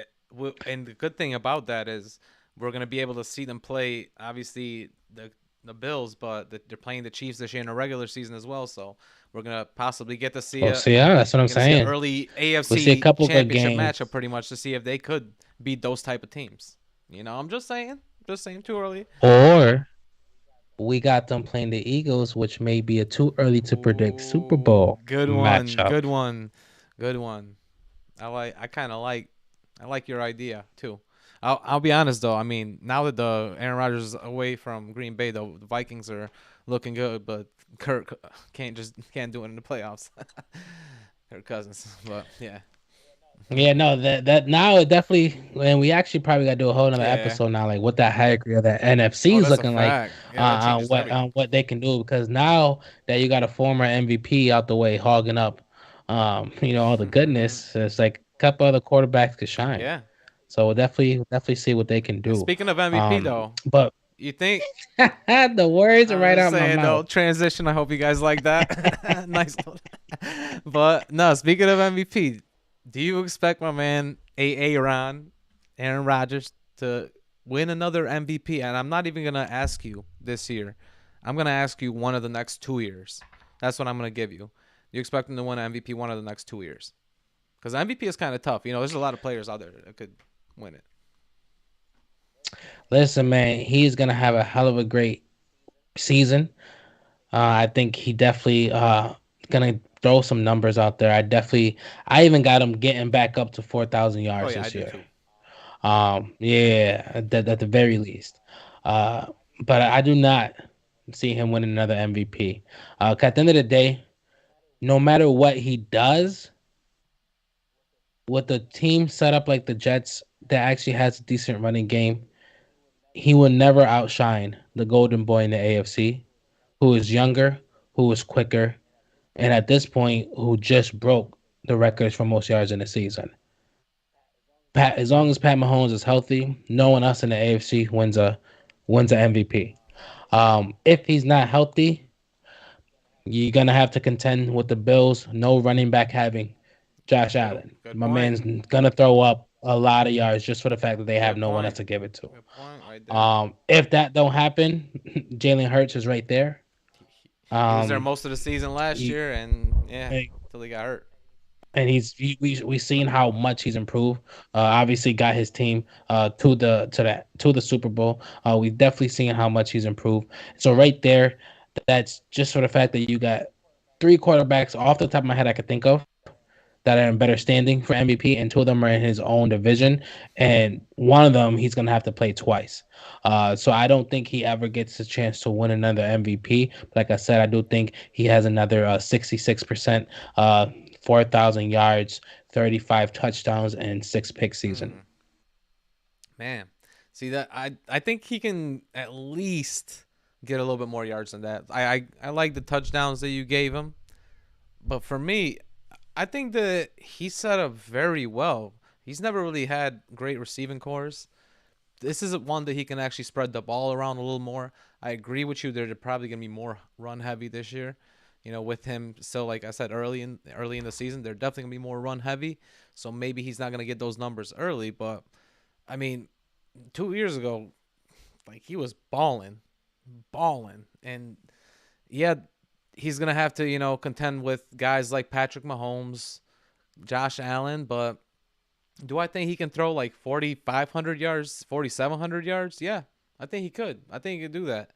and the good thing about that is we're gonna be able to see them play. Obviously, the Bills, but they're playing the Chiefs this year in a regular season as well. So we're gonna possibly get to see Oh, so yeah, that's what I'm we're gonna see an saying. early We see a AFC couple good Championship matchup, games, pretty much, to see if they could beat those type of teams. I'm just saying, too early. or we got them playing the Eagles, which may be a too early to predict Super Ooh, Bowl good one, matchup. good one, good one. I kind of like I like your idea too. I'll be honest though. I mean, now that the Aaron Rodgers is away from Green Bay, though, the Vikings are looking good, but Kirk can't do it in the playoffs. Kirk Cousins, but yeah, Yeah, no, that now it definitely, and we actually probably got to do a whole another yeah. episode now, like what that hierarchy of that NFC Oh, is that's a looking like, fact. Yeah, that changes everything. what they can do, because now that you got a former MVP out the way hogging up, all the goodness, it's like a couple other quarterbacks could shine. Yeah. So we'll definitely see what they can And do. speaking of MVP though, But you think the words are I was right just out my saying mouth. though, transition. I hope you guys like that. Nice. But no, speaking of MVP, do you expect my man Aaron Rodgers, to win another MVP? And I'm not even gonna ask you this year. I'm gonna ask you one of the next 2 years. That's what I'm gonna give you. You expect him to win an MVP one of the next 2 years? Because MVP is kind of tough. There's a lot of players out there that could win it. Listen, man, he's gonna have a hell of a great season. I think he definitely gonna throw some numbers out there. I even got him getting back up to 4,000 Oh yards yeah, I this do year. too. Yeah, at the very least. Uh, but I do not see him winning another MVP. 'Cause at the end of the day, no matter what he does, with the team set up like the Jets that actually has a decent running game, he will never outshine the Golden Boy in the AFC, who is younger, who is quicker, and at this point, who just broke the records for most yards in the season. As long as Pat Mahomes is healthy, no one else in the AFC wins a MVP. If he's not healthy, you're gonna have to contend with the Bills. No running back having Josh Good, Allen. good My point. man's gonna throw up a lot of yards just for the fact that they have Good no one else point. to give it to. Good point right there. If that don't happen, Jalen Hurts is right there. He was there Um, most of the season last he, year, and yeah, till he got hurt. and we seen how much he's improved. Obviously got his team to the Super Bowl. We've definitely seen how much he's improved. So right there, that's just for the fact that you got three quarterbacks off the top of my head I could think of that are in better standing for MVP, and two of them are in his own division, and one of them he's gonna have to play twice. So I don't think he ever gets a chance to win another MVP. Like I said, I do think he has another 66%, 4,000 yards, 35 touchdowns, and six pick season. Hmm. Man, see that I think he can at least get a little bit more yards than that. I like the touchdowns that you gave him, but for me, I think that he set up very well. He's never really had great receiving cores. This is one that he can actually spread the ball around a little more. I agree with you. They're probably gonna be more run heavy this year. You know, with him still, like I said, early in the season, they're definitely gonna be more run heavy. So maybe he's not gonna get those numbers early. But I mean, 2 years ago, like he was balling, and yeah, he's gonna have to contend with guys like Patrick Mahomes, Josh Allen, but do I think he can throw like 4,500 yards, 4,700 yards? Yeah, I think he could. I think he could do that.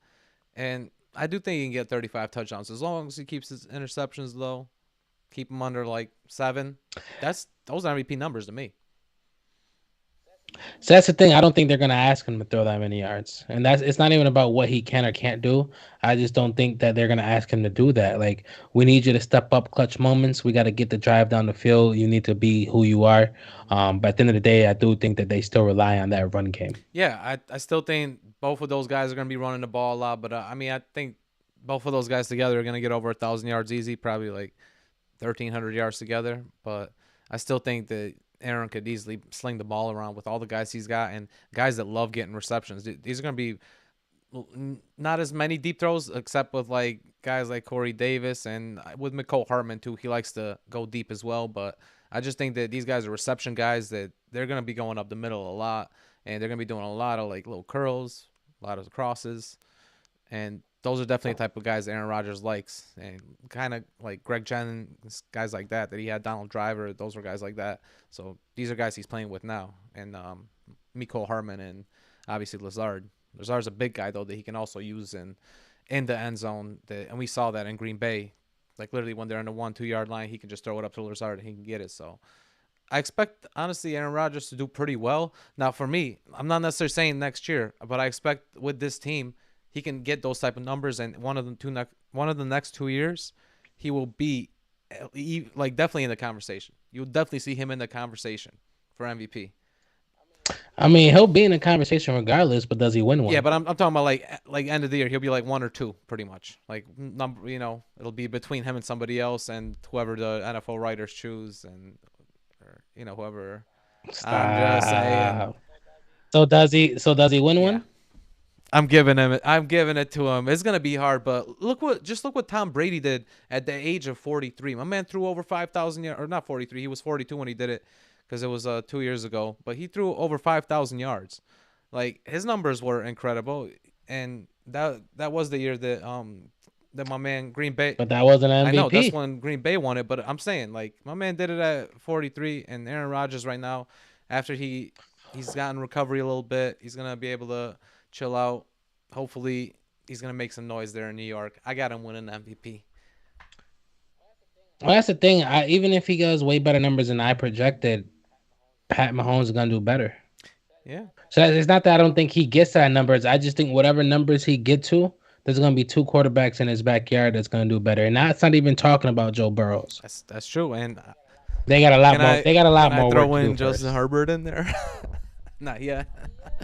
And I do think he can get 35 touchdowns as long as he keeps his interceptions low, keep him under like 7. Those are MVP numbers to me. So that's the thing. I don't think they're gonna ask him to throw that many yards, and that's it's not even about what he can or can't do. I just don't think that they're gonna ask him to do that. Like we need you to step up clutch moments. We got to get the drive down the field. You need to be who you are. But at the end of the day, I do think that they still rely on that run game. Yeah, I still think both of those guys are going to be running the ball a lot, but I mean, I think both of those guys together are going to get over 1,000 yards easy, probably like 1,300 yards together. But I still think that Aaron could easily sling the ball around with all the guys he's got and guys that love getting receptions. These are going to be not as many deep throws, except with like guys like Corey Davis and with McCole Hartman too. He likes to go deep as well, but I just think that these guys are reception guys that they're gonna be going up the middle a lot, and they're gonna be doing a lot of like little curls, a lot of crosses, and those are definitely the type of guys Aaron Rodgers likes, and kind of like Greg Jennings, guys like that. That he had Donald Driver, those were guys like that. So these are guys he's playing with now, and Mecole Hardman and obviously Lazard. Lazard's a big guy though that he can also use in the end zone. And we saw that in Green Bay, like literally when they're on the 1-2 yard line, he can just throw it up to Lazard and he can get it. So I expect honestly Aaron Rodgers to do pretty well. Now for me, I'm not necessarily saying next year, but I expect with this team he can get those type of numbers, and one of the next 2 years, he will be like definitely in the conversation. You'll definitely see him in the conversation for MVP. I mean, he'll be in a conversation regardless, but does he win Yeah, one? but I'm talking about like end of the year, he'll be like 1 or 2, pretty much. Like number, it'll be between him and somebody else, and whoever the NFL writers choose, and or whoever. I'm just saying, Stop. So does he win yeah. one? I'm giving him it. I'm giving it to him. It's gonna be hard, but look what Tom Brady did at the age of 43. My man threw over 5,000 yards, or not 43. He was 42 when he did it, because it was 2 years ago. But he threw over 5,000 yards. Like his numbers were incredible, and that was the year that my man Green Bay. But that wasn't an I know that's MVP. when Green Bay won it, but I'm saying like my man did it at 43, and Aaron Rodgers right now, after he's gotten recovery a little bit, he's gonna be able to chill out. Hopefully, he's gonna make some noise there in New York. I got him winning the MVP. Well, that's the thing. Even if he goes way better numbers than I projected, Pat Mahomes is gonna do better. Yeah, So it's not that I don't think he gets that numbers. I just think whatever numbers he get to, there's gonna be two quarterbacks in his backyard that's gonna do better. And that's not even talking about Joe Burrows. that's true. And They got a lot can more. I They got a can lot I more work throw to do in Justin first. Herbert in there? Not yet.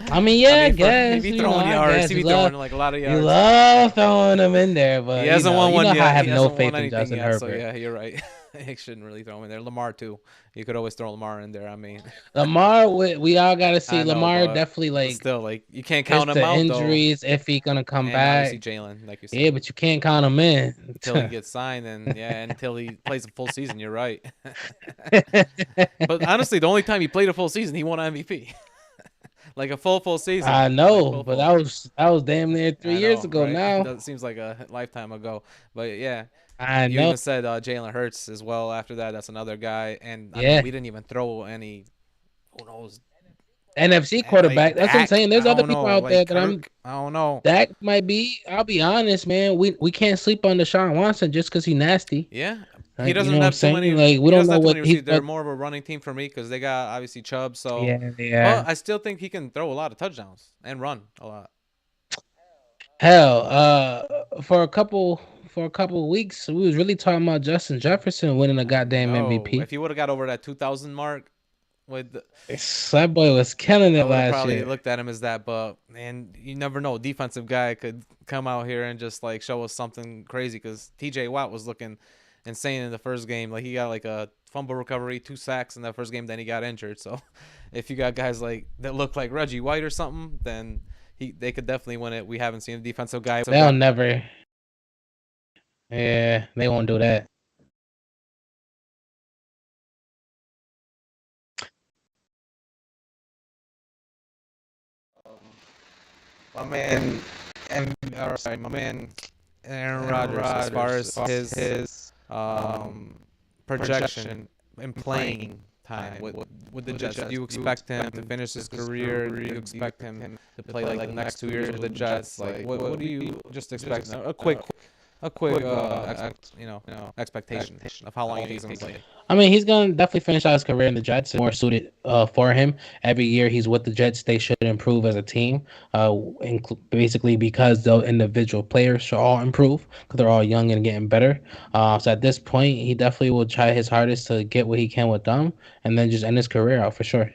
I mean, I yeah, I mean, for if guess he throwing I yards, guess he be throwing like a lot of you yards. love throwing them in there, He but hasn't won you one know how I yet. have He no hasn't won faith in anything Justin yet. So Herbert. yeah, you're right. He shouldn't really throw him in there. Lamar too. You could always throw Lamar in there. I mean, Lamar, we all got to see I know, Lamar but definitely like still, like you can't it's count him the out though. injuries if he gonna come And obviously back. Jalen, like you Yeah, said, but you can't count him in. until he gets signed, and yeah, until he plays a full season. You're right. But honestly, the only time he played a full season, he won MVP. Like a full season, I like know, full but full. that was damn near three I years know, ago right? now. That seems like a lifetime ago. But yeah, I you know. even said Jalen Hurts as well. After that, that's another guy. And I mean, Yeah, we didn't even throw any. Who knows? NFC Like quarterback. That's what I'm Dak. saying. There's I other don't people know. out Like there that I'm. Kirk. I don't know. Dak might be. I'll be honest, man. We can't sleep on Deshaun Watson just because he's nasty. Yeah, he Like, you doesn't know what I'm have too saying? many. Like we He don't doesn't know have too what many he's receivers. They're what. more of a running team for me because they got obviously Chubb. So, Yeah, but yeah. I still think he can throw a lot of touchdowns and run a lot. Hell, for a couple of weeks, we was really talking about Justin Jefferson winning a I goddamn know. MVP. If he would have got over that 2,000 mark with That boy was killing I it would have last probably year. looked at him as that, but man, you never know. Defensive guy could come out here and just like show us something crazy because TJ Watt was looking insane in the first game. Like he got like a fumble recovery, 2 sacks in that first game, then he got injured. So if you got guys like that look like Reggie White or something, then they could definitely win it. We haven't seen a defensive guy. They'll never. Yeah, they won't do that. My man, or sorry, my man Aaron Rodgers, as far as his projection in playing time with the Jets, do you expect him to finish his career? Do you expect him to play like the next 2 years with the Jets? Like, what do you just expect? A quick expectation of how long he's gonna play. I mean, he's gonna definitely finish out his career in the Jets. More suited for him. Every year he's with the Jets, they should improve as a team. Basically because the individual players should all improve because they're all young and getting better. So at this point, he definitely will try his hardest to get what he can with them, and then just end his career out for sure.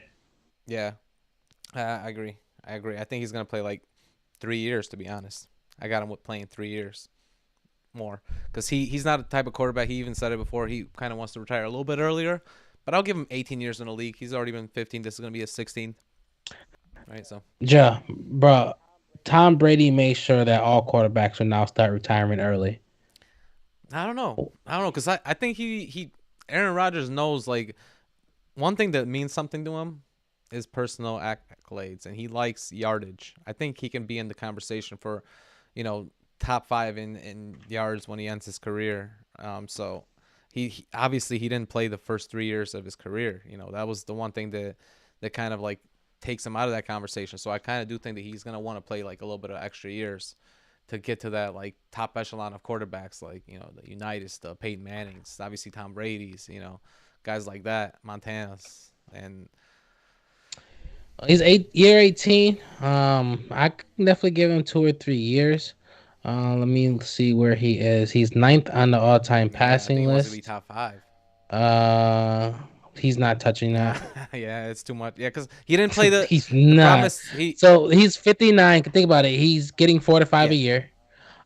Yeah, I agree. I agree. I think he's gonna play like 3 years. To be honest, I got him with playing 3 years more because he's not a type of quarterback. He even said it before. He kind of wants to retire a little bit earlier, but I'll give him 18 years in the league. He's already been 15. This is gonna be his 16th, right? So Yeah, bro. Tom Brady made sure that all quarterbacks will now start retiring early. I don't know. I don't know because I think Aaron Rodgers knows like one thing that means something to him is personal accolades, and he likes yardage. I think he can be in the conversation for, top five in yards when he ends his career. So he obviously he didn't play the first 3 years of his career. That was the one thing that kind of like takes him out of that conversation. So I kind of do think that he's gonna want to play like a little bit of extra years to get to that like top echelon of quarterbacks, like the Unitas, the Peyton Mannings, obviously Tom Brady's, guys like that, Montana's, and He's year 18. I can definitely give him 2 or 3 years. Let me see where he is. He's ninth on the all-time yeah, I think passing he wants to be list. top five. Uh, he's not touching Nah, that. yeah, it's too much. Yeah, because he didn't play He's the not. promise. He So he's 59. Think about it. He's getting 4 to 5 a yeah,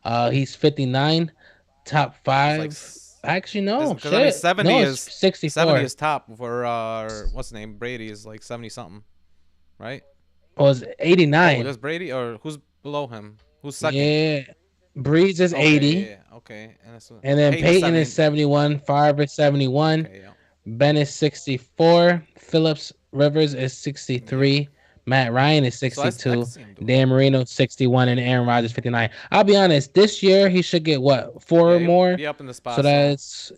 year. He's 59. Top it's like five. Actually, no. because I mean Shit. No, 70 it's is 70 64. is top for what's the name, Brady is like 70 something, right? Oh, it's Oh, 89. there's Brady or who's below him? Who's second? Yeah. Breeze is Okay, 80. yeah, yeah, okay, and that's And then Peyton is Peyton is 70. 71. Favre is 71. Okay, yeah, Ben is 64. Phillips Rivers is yep. 63. Matt Ryan is So I can 62. see him doing Dan it. Marino 61 and Aaron Rodgers 59. I'll be honest, this year he should get what, four Yeah, or he'll more? be up in the So spot. So that's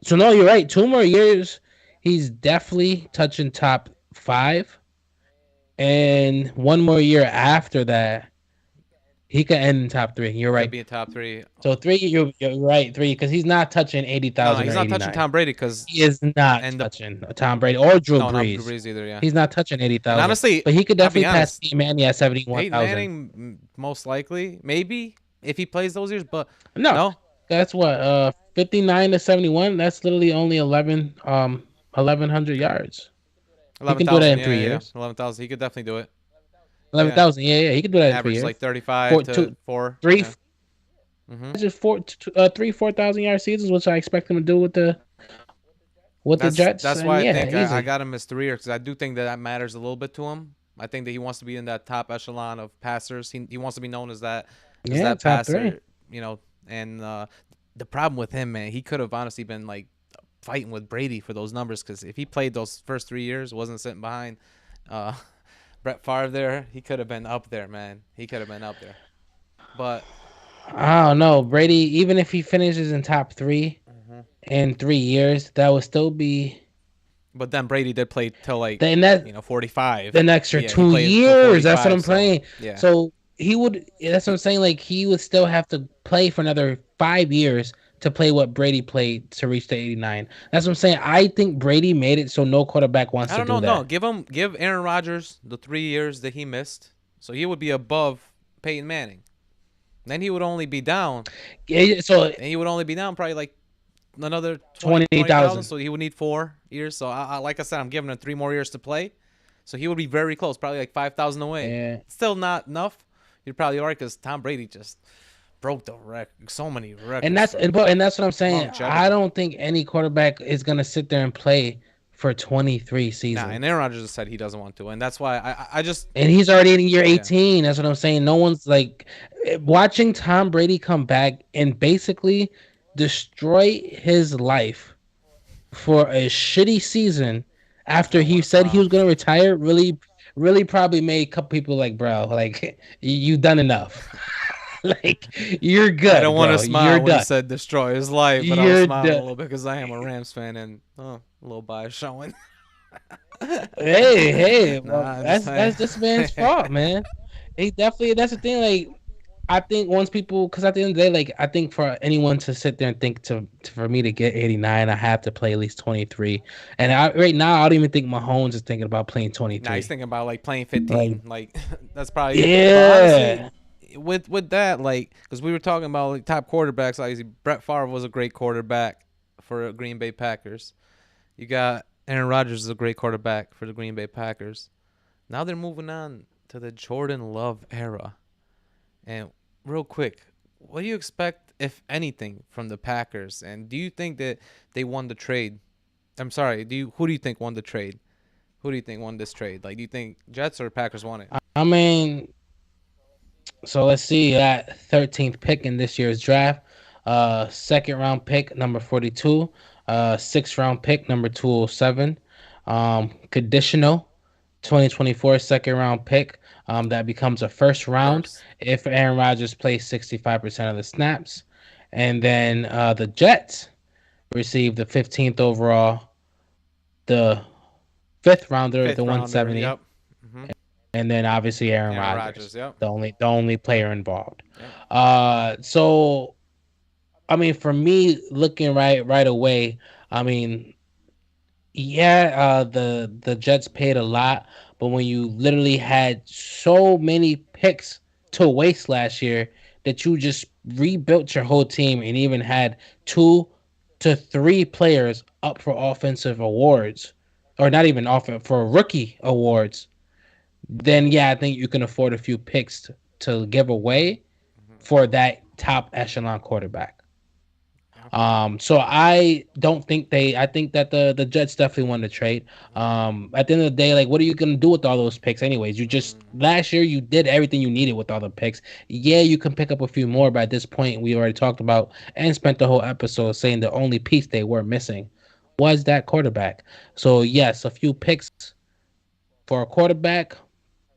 so no, you're right. 2 more years, he's definitely touching top five. And one more year after that, he could end in top three. You're he could right. be in top three. So three, you're right. Three, because he's not touching No, 80,000 or he's not touching 89. Tom Brady because He is not and the touching Tom Brady or Drew no, not Drew Brees. Brees either. Yeah, He's not touching and 80,000. honestly, But he could I'll be definitely pass honest. Peyton Manning at Peyton 71,000. Manning, most likely, maybe if he plays those years, but No, no, that's what 59 to 71. That's literally only 11 1100 yards. He can do that 11,000. in three Yeah. years. 11,000. He could definitely do it. Yeah. 11,000. Yeah, yeah, he can do that in three Average years. like 35 Four, to two, 4. three, Yeah. hmm just 4,000 yard seasons, which I expect him to do with the Jets. That's And why I yeah, think I easy. got him as 3 years because I do think that that matters a little bit to him. I think that he wants to be in that top echelon of passers. He wants to be known as Yeah, that top three. passer. You know, and the problem with him, man, he could have honestly been like fighting with Brady for those numbers because if he played those first 3 years, wasn't sitting behind uh, Brett Favre there, he could have been up there, man. He could have been up there. But I don't know. Brady, even if he finishes in top three Mhm. in 3 years, that would still be then Brady did play till like then that 45. an extra Yeah, he two played till years. That's what 45. I'm So saying. yeah, So he would. That's what I'm he, saying. Like he would still have to play for another 5 years to play what Brady played to reach the 89. That's what I'm saying. I think Brady made it so no quarterback wants I to don't know. do No, that. give Aaron Rodgers the 3 years that he missed, so he would be above Peyton Manning. Then he would only be down. So Then he would only be down probably like another 20,000. 20,000. So he would need 4 years. So like I said, I'm giving him 3 more years to play. So he would be very close, probably like 5,000 away. Yeah. Still not enough. You're probably right because Tom Brady just broke the record, so many And records that's for and that's what I'm saying. I longevity. don't think any quarterback is gonna sit there and play for 23 Nah, and seasons. Aaron Rodgers said he doesn't want to, and that's why I just And he's already in year yeah. 18. That's what I'm saying. No one's like watching Tom Brady come back and basically destroy his life for a shitty season after Oh, he what a said he was problem. gonna retire. Really probably made a couple people like, bro, like you done enough. Like you're I don't good, want to bro. You're smile when he done. said destroy his life, but I was You're smiling a done. little bit because I am a Rams fan and a little bias showing. Hey, hey, well, Nah, just that's this man's fault, man. He definitely that's the thing. Like, I think once people, because at the end of the day, like, I think for anyone to sit there and think for me to get 89, I have to play at least 23. And right now, I don't even think Mahomes is thinking about playing Nah, he's 23. thinking about like playing Like, 15. Like that's probably it. But honestly, yeah, with that, like, because we were talking about like top quarterbacks, obviously Brett Favre was a great quarterback for Green Bay Packers. You got Aaron Rodgers is a great quarterback for the Green Bay Packers. Now they're moving on to the Jordan Love era. And real quick, what do you expect, if anything, from the Packers? And do you think that they won the trade? I'm sorry. Who do you think won the trade? Who do you think won this trade? Like, do you think Jets or Packers won it? I mean, so let's see that 13th pick in this year's draft. Second round pick number 42. Sixth round pick number 207. Conditional 2024 second round pick. That becomes a first Of round course. if Aaron Rodgers plays 65% of the snaps. And then the Jets received the 15th overall, the fifth rounder, the Fifth rounder. 170, Yep. hmm and then obviously Aaron Aaron Rodgers, Rodgers. Yep. the only player involved. Yep. So I mean, for me, looking right away, I mean, yeah, the Jets paid a lot, but when you literally had so many picks to waste last year that you just rebuilt your whole team and even had 2 to 3 players up for offensive awards, or not even offensive for rookie awards, then yeah, I think you can afford a few picks to give away hmm for that top echelon quarterback. Okay. So I don't think they. I think that the Jets definitely won the trade. hmm At the end of the day, like, what are you gonna do with all those picks, anyways? You just hmm last year you did everything you needed with all the picks. Yeah, you can pick up a few more, but at this point, we already talked about and spent the whole episode saying the only piece they were missing was that quarterback. So yes, a few picks for a quarterback,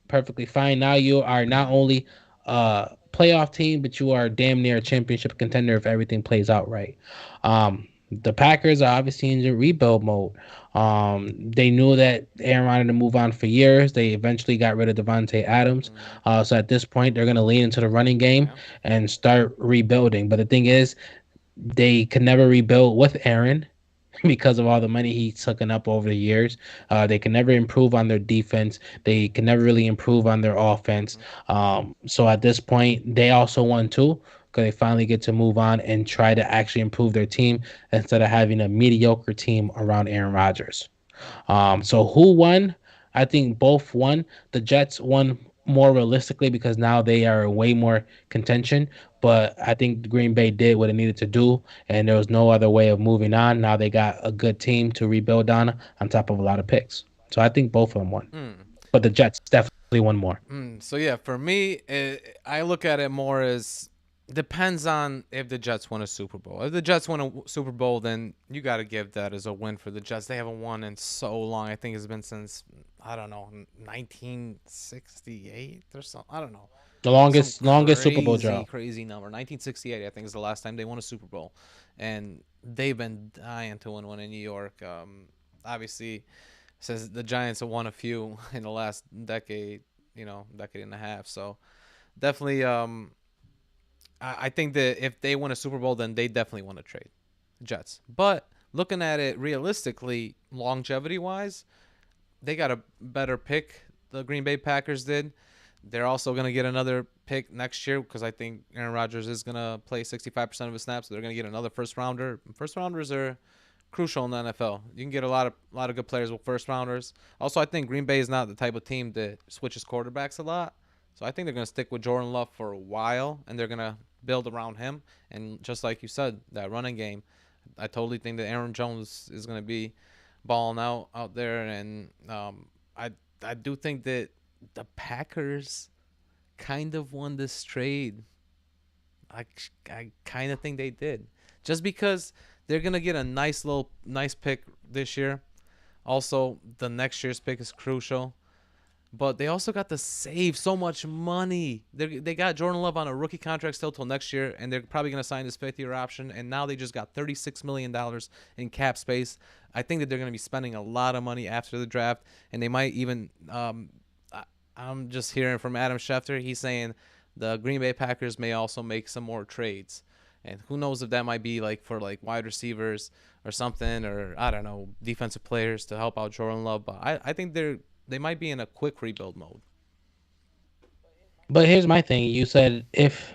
perfectly fine. Now you are not only a playoff team, but you are damn near a championship contender if everything plays out right. The Packers are obviously in the rebuild mode. They knew that Aaron wanted to move on for years. They eventually got rid of Devontae Adams. hmm So at this point, they're going to lean into the running game Yeah. and start rebuilding. But the thing is, they could never rebuild with Aaron because of all the money he's taken up over the years. They can never improve on their defense. They can never really improve on their offense. hmm So at this point, they also won too because they finally get to move on and try to actually improve their team instead of having a mediocre team around Aaron Rodgers. So who won? I think both won. The Jets won more realistically because now they are way more contention. But I think Green Bay did what it needed to do, and there was no other way of moving on. Now they got a good team to rebuild on top of a lot of picks. So I think both of them won. Hmm. But the Jets definitely won more. So yeah, for me, I look at it more as depends on if the Jets win a Super Bowl. If the Jets win a Super Bowl, then you got to give that as a win for the Jets. They haven't won in so long. I think it's been since I don't know 1968 or something. I don't know, The some longest Super Bowl crazy draw. crazy number. 1968, I think, is the last time they won a Super Bowl, and they've been dying to win one in New York. Obviously, says the Giants have won a few in the last decade, decade and a half. So definitely, I think that if they win a Super Bowl, then they definitely want to trade Jets. But looking at it realistically, longevity wise, they got a better pick. The Green Bay Packers did. They're also going to get another pick next year because I think Aaron Rodgers is going to play 65% of his snaps. So they're going to get another first rounder. First rounders are crucial in the NFL. You can get a lot of good players with first rounders. Also, I think Green Bay is not the type of team that switches quarterbacks a lot. So I think they're going to stick with Jordan Love for a while, and they're going to build around him. And just like you said, that running game, I totally think that Aaron Jones is going to be balling out there, and I I do think that the Packers kind of won this trade. I I kind of think they did, just because they're gonna get a nice pick this year. Also, the next year's pick is crucial. But they also got to save so much money. They got Jordan Love on a rookie contract still till next year, and they're probably going to sign his fifth-year option. And now they just got $36 million in cap space. I think that they're going to be spending a lot of money after the draft, and they might even. I'm just hearing from Adam Schefter. He's saying the Green Bay Packers may also make some more trades, and who knows if that might be like for like wide receivers or something, or I don't know, defensive players to help out Jordan Love. But I think they might be in a quick rebuild mode. But here's my thing. You said if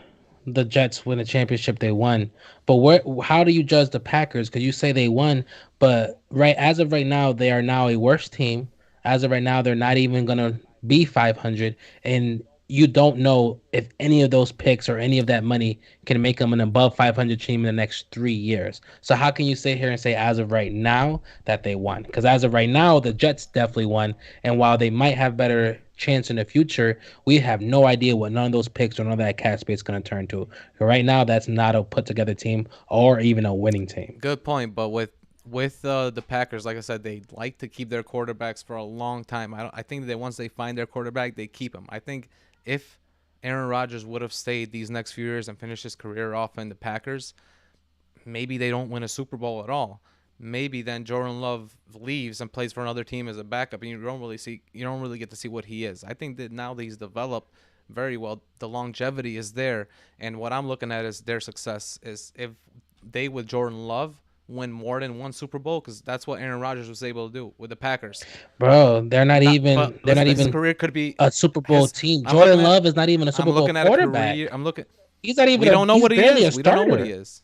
the Jets win a championship, they won. But where? How do you judge the Packers? Because you say they won, but right as of right now, they are now a worse team. As of right now, they're not even gonna be 500, and you don't know if any of those picks or any of that money can make them an above 500 team in the next 3 years. So how can you sit here and say as of right now that they won? Because as of right now, the Jets definitely won, and while they might have better chance in the future, we have no idea what none of those picks or none of that cap space is going to turn to. Right now, that's not a put together team or even a winning team. Good point, but with the Packers, like I said, they like to keep their quarterbacks for a long time. I think that once they find their quarterback, they keep him. I think if Aaron Rodgers would have stayed these next few years and finished his career off in the Packers, maybe they don't win a Super Bowl at all. Maybe then Jordan Love leaves and plays for another team as a backup, and you don't really get to see what he is. I think that now that he's developed very well, the longevity is there, and what I'm looking at is their success is if they with Jordan Love win more than one Super Bowl, because that's what Aaron Rodgers was able to do with the Packers. Bro, they're not Not, even but they're not listen, his even career could be a Super Bowl his. team. I'm looking Jordan at Love is not even a I'm Super Bowl looking at a career. quarterback. I'm looking. He's not even We a don't know he's what he barely a is. We don't know what he starter. is.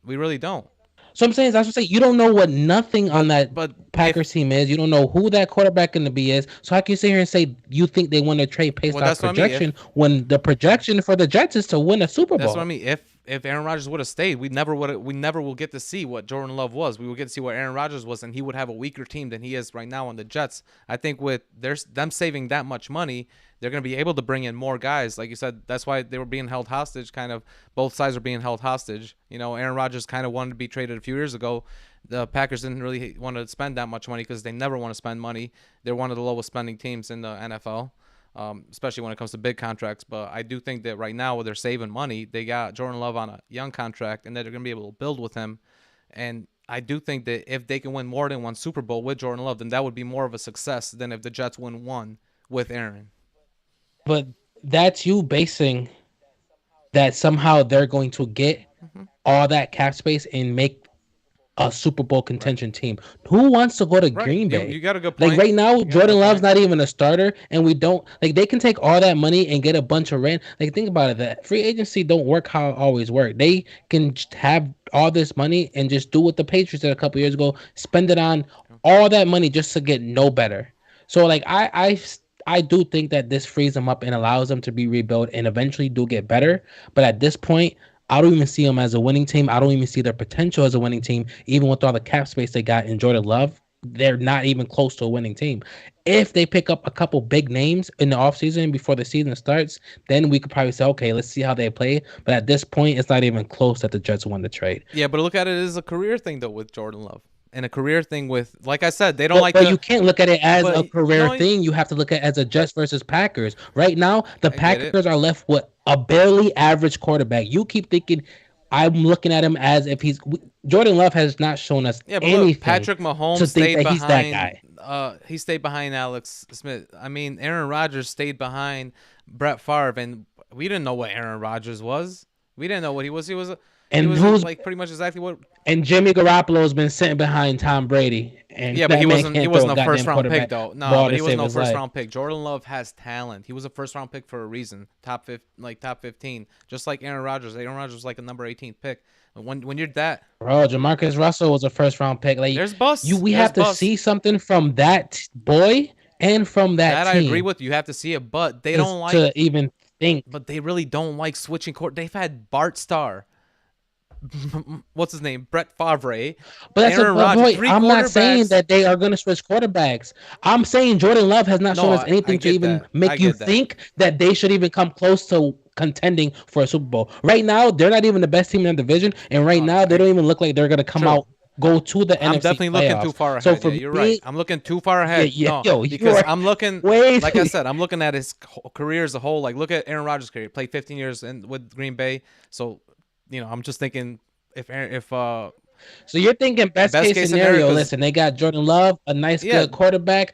We really don't. So I'm saying that's what I'm saying. You don't know what nothing on But that but if Packers team is. You don't know who that quarterback in the B is. So how can you sit here and say you think they won a trade based well, off that's what I mean. If projection when the projection for the Jets is to win a Super That's what I Bowl? mean. If Aaron Rodgers would have stayed, we never will get to see what Jordan Love was. We will get to see what Aaron Rodgers was, and he would have a weaker team than he is right now on the Jets. I think with them saving that much money, they're going to be able to bring in more guys. Like you said, that's why they were being held hostage. Kind of both sides were being held hostage. Aaron Rodgers kind of wanted to be traded a few years ago. The Packers didn't really want to spend that much money because they never want to spend money. They're one of the lowest spending teams in the NFL, especially when it comes to big contracts. But I do think that right now, where they're saving money, they got Jordan Love on a young contract, and that they're going to be able to build with him. And I do think that if they can win more than one Super Bowl with Jordan Love, then that would be more of a success than if the Jets win one with Aaron. But that's you basing that somehow they're going to get Hmm. all that cap space and make a Super Bowl Right. contention team. Who wants to go to Right. Green You Bay? got a good Like point. right now, You got a Jordan good Love's point. not even a starter, and we don't like they can take all that money and get a bunch of rent. Like think about it, that free agency don't work how it always work. They can just have all this money and just do what the Patriots did a couple years ago, spend it on all that money just to get no better. So like I do think that this frees them up and allows them to be rebuilt and eventually do get better. But at this point, I don't even see them as a winning team. I don't even see their potential as a winning team, even with all the cap space they got in Jordan Love. They're not even close to a winning team. If they pick up a couple big names in the offseason before the season starts, then we could probably say, okay, let's see how they play. But at this point, it's not even close that the Jets won the trade. Yeah, but look at it as a career thing though with Jordan Love, and a career thing with, like I said, they don't But like to. you can't look at it as But a career no, thing. You have to look at it as a Jets versus Packers. Right now, the I get it. Packers are left with a barely average quarterback. You keep thinking I'm looking at him as if he's Jordan Love has not shown us Yeah, but look, anything Patrick Mahomes to think stayed that he's that behind. guy. He stayed behind Alex Smith. I mean, Aaron Rodgers stayed behind Brett Favre, and we didn't know what Aaron Rodgers was. We didn't know what he was. He And was who's like pretty much exactly what. and Jimmy Garoppolo has been sitting behind Tom Brady, and Yeah, but he that man wasn't. He can't throw a wasn't a first goddamn round pick quarterback though. No, ball but to he was save no his first life. round pick. Jordan Love has talent. He was a first round pick for a reason. Top 15. Just like Aaron Rodgers. Aaron Rodgers was like a number 18th pick. When you're that, Bro, Jamarcus Russell was a first round pick. Like there's busts. we There's have to busts. see something from that boy and from that That I agree team with. You have to see it, but they don't to like. even think. But they really don't like switching court. They've had Bart Starr, what's his name, Brett Favre, But that's a Aaron Rodgers, point. three I'm not saying quarterbacks. that they are going to switch quarterbacks. I'm saying Jordan Love has not No, shown us I anything to get even that. I make you get that. think that they should even come close to contending for a Super Bowl. Right now, they're not even the best team in the division, and right No, now they don't even look like they're going to come true. out go to the I'm NFC definitely looking too playoffs. far So ahead. for Yeah, you're right. me, I'm looking too far yeah, ahead. yeah, No, yo, you because are I'm looking, way like I too. said, I'm looking at his career as a whole. Like, look at Aaron Rodgers' career. He played 15 years with Green Bay. So, I'm just thinking if So you're thinking best best case case scenario, scenario. because Listen, they got Jordan Love, a nice yeah, good quarterback,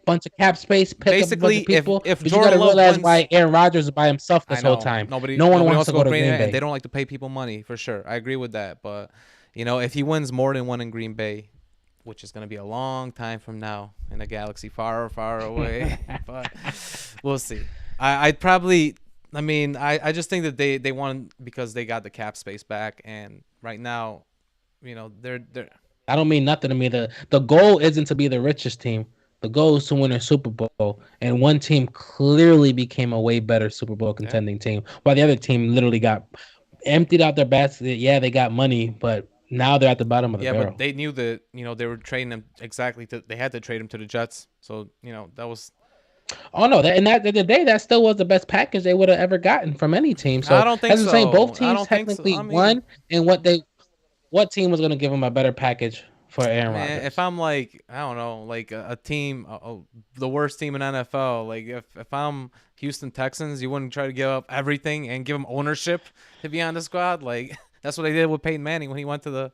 bunch of cap space, pick up a bunch basically of if people. if But you got to Jordan Love realize wins. why Aaron Rodgers is by himself I this whole know time. nobody No one nobody wants wants to to go go to to Green Green Bay, and they Bay. don't like to pay people money for sure. I agree with that, but if he wins more than one in Green Bay, which is going to be a long time from now in a galaxy far, far away, but we'll see. I'd probably. I mean, I just think that they won because they got the cap space back, and right now, they're I don't mean nothing to me. The goal isn't to be the richest team. The goal is to win a Super Bowl. And one team clearly became a way better Super Bowl yeah. contending team, while the other team literally got emptied out their basket. Yeah, they got money, but now they're at the bottom of the Yeah, but barrel. they knew that they were trading him exactly to. They had to trade him to the Jets, so that was. Oh no, that and that the day that still was the best package they would have ever gotten from any team. I So don't think as I'm saying, both so. I teams don't think so. technically won, and what team was going to give them a better package for Aaron Man, if Rodgers? I'm like, I don't know, like a team, the worst team in NFL, like if I'm Houston Texans, you wouldn't try to give up everything and give him ownership to be on the squad. Like that's what they did with Peyton Manning when he went to the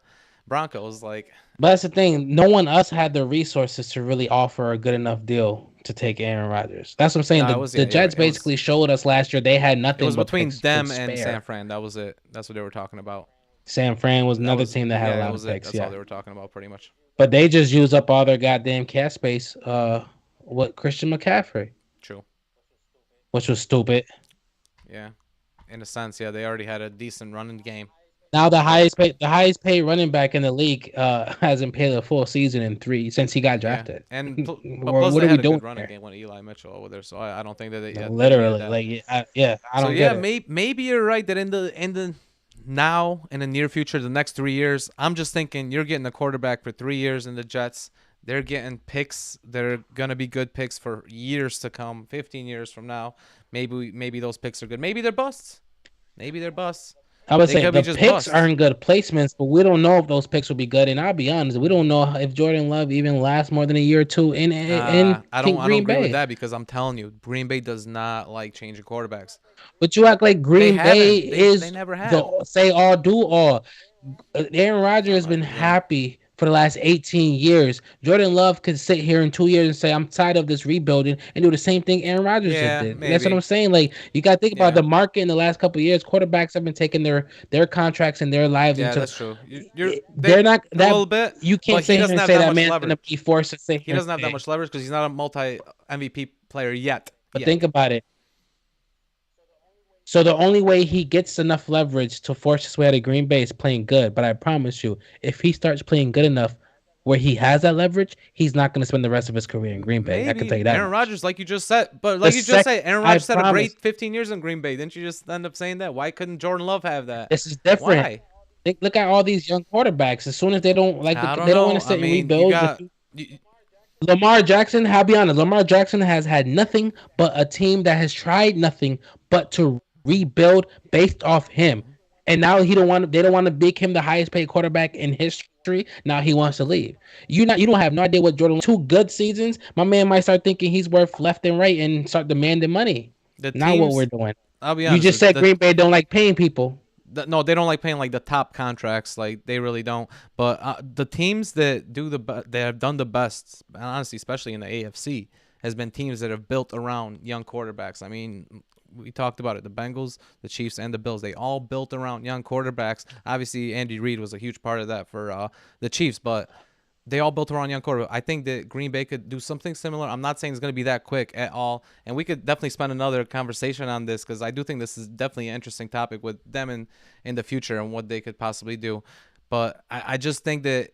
Broncos. Like, But that's the thing. No one else had the resources to really offer a good enough deal to take Aaron Rodgers. That's what I'm saying. no, it The was the yeah, you're Jets right. basically showed us last year they had It nothing was but between picks to them and San spare. Fran. That was it. That's what they were talking about. San Fran was That another was team that had a yeah, that lot of was it. picks, That's all yeah. they were talking about, pretty much. But they just used up all their goddamn cap space. What Christian McCaffrey, True. which was stupid. Yeah, in a sense, yeah, they already had a decent running game. Now So the highest paid running back in the league hasn't played a full season in three since he got yeah, drafted. and but plus What they are we had a doing good running here? game with Eli Mitchell over there. So I don't think that they needed Literally, that. like yeah, I So don't get yeah, it. maybe you're right that in the now in the near future, the next 3 years, I'm just thinking you're getting a quarterback for 3 years in the Jets. They're getting picks. They're gonna be good picks for years to come, 15 years from now. Maybe those picks are good. Maybe they're busts. Maybe they're busts. I would They say could be the just picks busts. aren't good placements, but we don't know if those picks will be good. And I'll be honest, we don't know if Jordan Love even lasts more than a year or two in I don't Green agree with Bay. that because I'm telling you, Green Bay does not like changing quarterbacks. But you act like They Green Bay haven't. They is never the have. say all do all. Aaron Rodgers has been Yeah. happy for the last 18 years. Jordan Love could sit here in 2 years and say, I'm tired of this rebuilding and do the same thing Aaron Rodgers just Yeah, did. That's what I'm maybe. saying. Like, you got to think about Yeah. the market in the last couple of years. Quarterbacks have been taking their contracts and their lives Yeah, into. that's true. You're they They're not a that. little bit, You but can't he sit here doesn't and have say that that much man's going to be leverage. forced to sit He here and doesn't have that stay. much leverage because he's not a multi MVP player yet. But Yet. think about it. So the only way he gets enough leverage to force his way out of Green Bay is playing good. But I promise you, if he starts playing good enough, where he has that leverage, he's not going to spend the rest of his career in Green Bay. I can Maybe tell you that Aaron much. Rodgers, like you just said, but The like you just sec, said, Aaron I Rodgers had a promise, great 15 years in Green Bay. Didn't you just end up saying that? Why couldn't Jordan Love have that? this is different. Why? Look at all these young quarterbacks. As soon as they don't like, I don't they don't want know. to I sit and mean, you rebuild. got. You, Lamar Jackson, I'll be honest, Lamar Jackson has had nothing but a team that has tried nothing but to rebuild based off him. And now he don't want they don't want to make him the highest paid quarterback in history. Now he wants to leave. You don't have no idea what Jordan 2 good seasons. My man might start thinking he's worth left and right and start demanding money. the Not what we're teams. doing. I'll be You honest. just said Green Bay don't like paying people. No, they don't like paying like the top contracts. Like they really don't. But the teams that that have done the best, honestly, especially in the AFC, has been teams that have built around young quarterbacks. I mean, we talked about it. The Bengals, the Chiefs, and the Bills. They all built around young quarterbacks. Obviously, Andy Reid was a huge part of that for the Chiefs, but they all built around young quarterback. I think that Green Bay could do something similar. I'm not saying it's going to be that quick at all, and we could definitely spend another conversation on this because I do think this is definitely an interesting topic with them in the future and what they could possibly do. But I just think that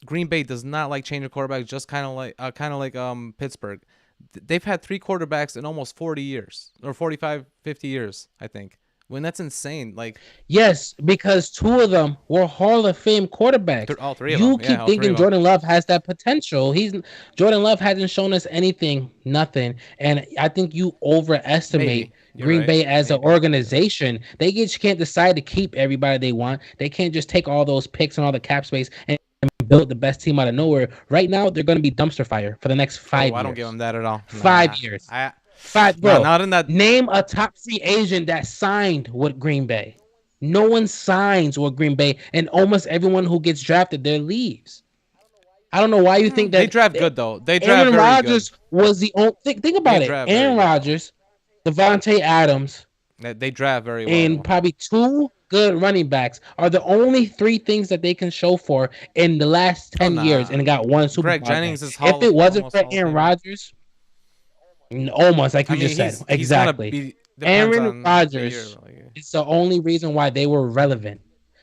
Green Bay does not like changing quarterbacks, just kind of like Pittsburgh. They've had 3 quarterbacks in almost 40 years or 45, 50 years, I think. When that's insane. Like Yes, because 2 of them were Hall of Fame quarterbacks. all three of them, You yeah, keep all three thinking of them, Jordan Love has that potential. He's Jordan Love hasn't shown us anything, nothing. And I think you overestimate maybe you're Green right, Bay as an maybe. organization. They just can't decide to keep everybody they want. They can't just take all those picks and all the cap space and build the best team out of nowhere. Right now, they're going to be dumpster fire for the next Oh, five I don't give years. him that at all. Five Nah, years. I Five, nah, bro. not in that. Name a top free agent that signed with Green Bay. No one signs with Green Bay, and almost everyone who gets drafted there leaves. I don't know why you think They that draft good though. They draft Aaron very good. Rodgers was the only. Think They about it. draft very Aaron good though. Rodgers, Devontae Adams, They draft very and well. probably 2 good running backs are the only 3 things that they can show for in the last Oh 10 years, and nah, it got one Super Greg Bowl out of it. Jennings is If it wasn't almost for Hall of Aaron Famer. Rodgers, almost like I you mean, just said, he's gonna exactly. be depends Aaron on the year. Rodgers Like, is the only reason why they were relevant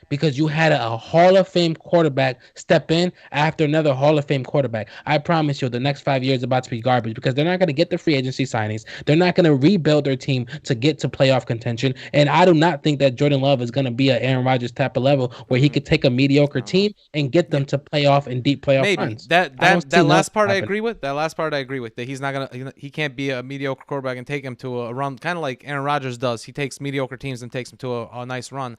because you had a Hall of Fame quarterback step in after another Hall of Fame quarterback. I promise you, the next 5 years are about to be garbage because they're not going to get the free agency signings. They're not going to rebuild their team to get to playoff contention. And I do not think that Jordan Love is going to be an Aaron Rodgers type of level where he mm, could take a mediocre I don't know. team and get Yeah, them to playoff and deep playoff maybe runs. that I don't that see that none of last part that I happening. agree with. That last part I agree with. That he's not gonna he can't be a mediocre quarterback and take him to a run, kind of like Aaron Rodgers does. He takes mediocre teams and takes them to a nice run,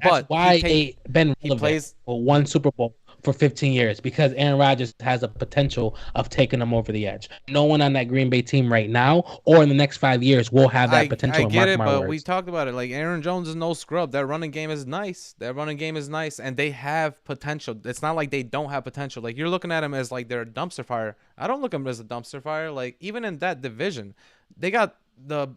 That's but why they been he relevant plays. for one Super Bowl for 15 years because Aaron Rodgers has a potential of taking them over the edge. No one on that Green Bay team right now or in the next 5 years will have that I potential. And get mark it, my but we words. talked about it. Like Aaron Jones is no scrub. That running game is nice. That running game is nice, and they have potential. It's not like they don't have potential. Like you're looking at them as like they're a dumpster fire. I don't look at them as a dumpster fire. Like even in that division, they got the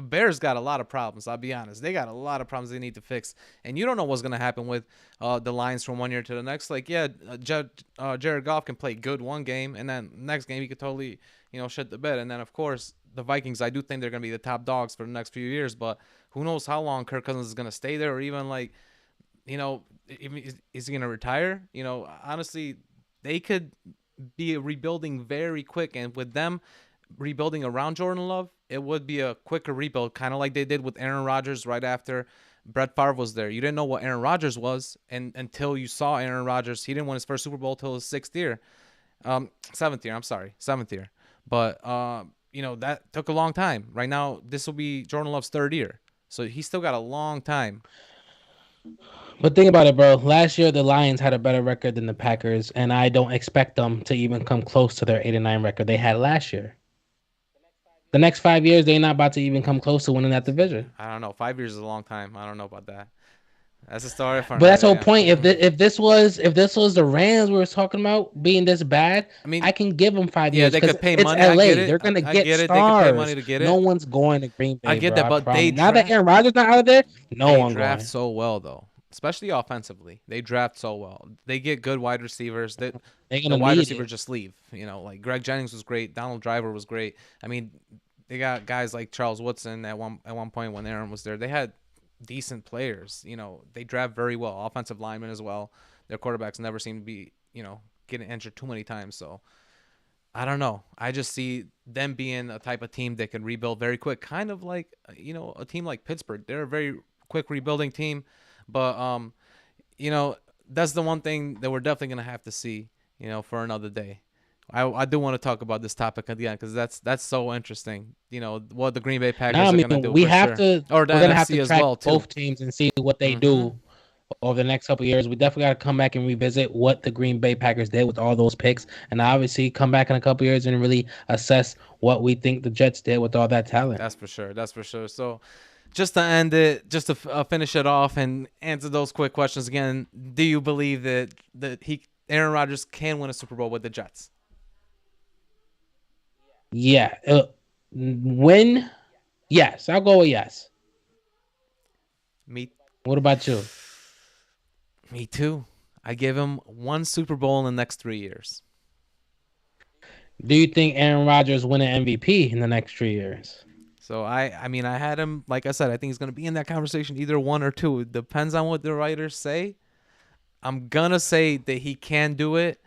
Bears got a lot of problems. I'll be honest. They got a lot of problems they need to fix, and you don't know what's gonna happen with the Lions from one year to the next. Like yeah, Jared Goff can play good one game, and then next game he could totally shit the bed. And then of course the Vikings, I do think they're gonna be the top dogs for the next few years, but who knows how long Kirk Cousins is gonna stay there, or even like even is he gonna retire? Honestly, they could be rebuilding very quick, and with them rebuilding around Jordan Love, it would be a quicker rebuild, kind of like they did with Aaron Rodgers right after Brett Favre was there. You didn't know what Aaron Rodgers was, and until you saw Aaron Rodgers, he didn't win his first Super Bowl till his 6th year, seventh year. I'm sorry, 7th year. But that took a long time. Right now, this will be Jordan Love's 3rd year, so he still got a long time. But think about it, bro. Last year the Lions had a better record than the Packers, and I don't expect them to even come close to their 8-9 record they had last year. The next 5 years, they're not about to even come close to winning that division. I don't know. 5 years is a long time. I don't know about that. That's a story for But that's another the whole day. point. If this was the Rams we were talking about being this bad, I mean, I can give them five yeah, years they because could pay it's money. I LA. get it. They're gonna I get get it. They could pay money stars. to get No it. one's going to Green I Bay, get bro. that, I but they promise. Now that draft Aaron Rodgers not out of there, no they one draft going. so well though, especially offensively. They draft so well. They get good wide receivers. They're The gonna wide need it. receivers just leave. Like Greg Jennings was great. Donald Driver was great. I mean, they got guys like Charles Woodson at one point when Aaron was there. They had decent players. They draft very well. Offensive linemen as well. Their quarterbacks never seem to be getting injured too many times. So I don't know. I just see them being a type of team that can rebuild very quick, kind of like a team like Pittsburgh. They're a very quick rebuilding team, but you know that's the one thing that we're definitely gonna have to see, for another day. I do want to talk about this topic again because that's so interesting. What the Green Bay Now, Packers I are mean, gonna do for sure, or the we're gonna have NFC to as track well too. both teams and see what they Hmm. do over the next couple of years. We definitely got to come back and revisit what the Green Bay Packers did with all those picks, and obviously come back in a couple of years and really assess what we think the Jets did with all that talent. That's for sure. That's for sure. So just to end it, just to finish it off and answer those quick questions again, do you believe that Aaron Rodgers can win a Super Bowl with the Jets? Yeah, when yes, I'll go with yes. Me, What about you? me too. I give him one Super Bowl in the next 3 years. Do you think Aaron Rodgers win an MVP in the next 3 years? So I mean, I had him. Like I said, I think he's gonna be in that conversation, either one or two. It depends on what the writers say. I'm gonna say that he can do it,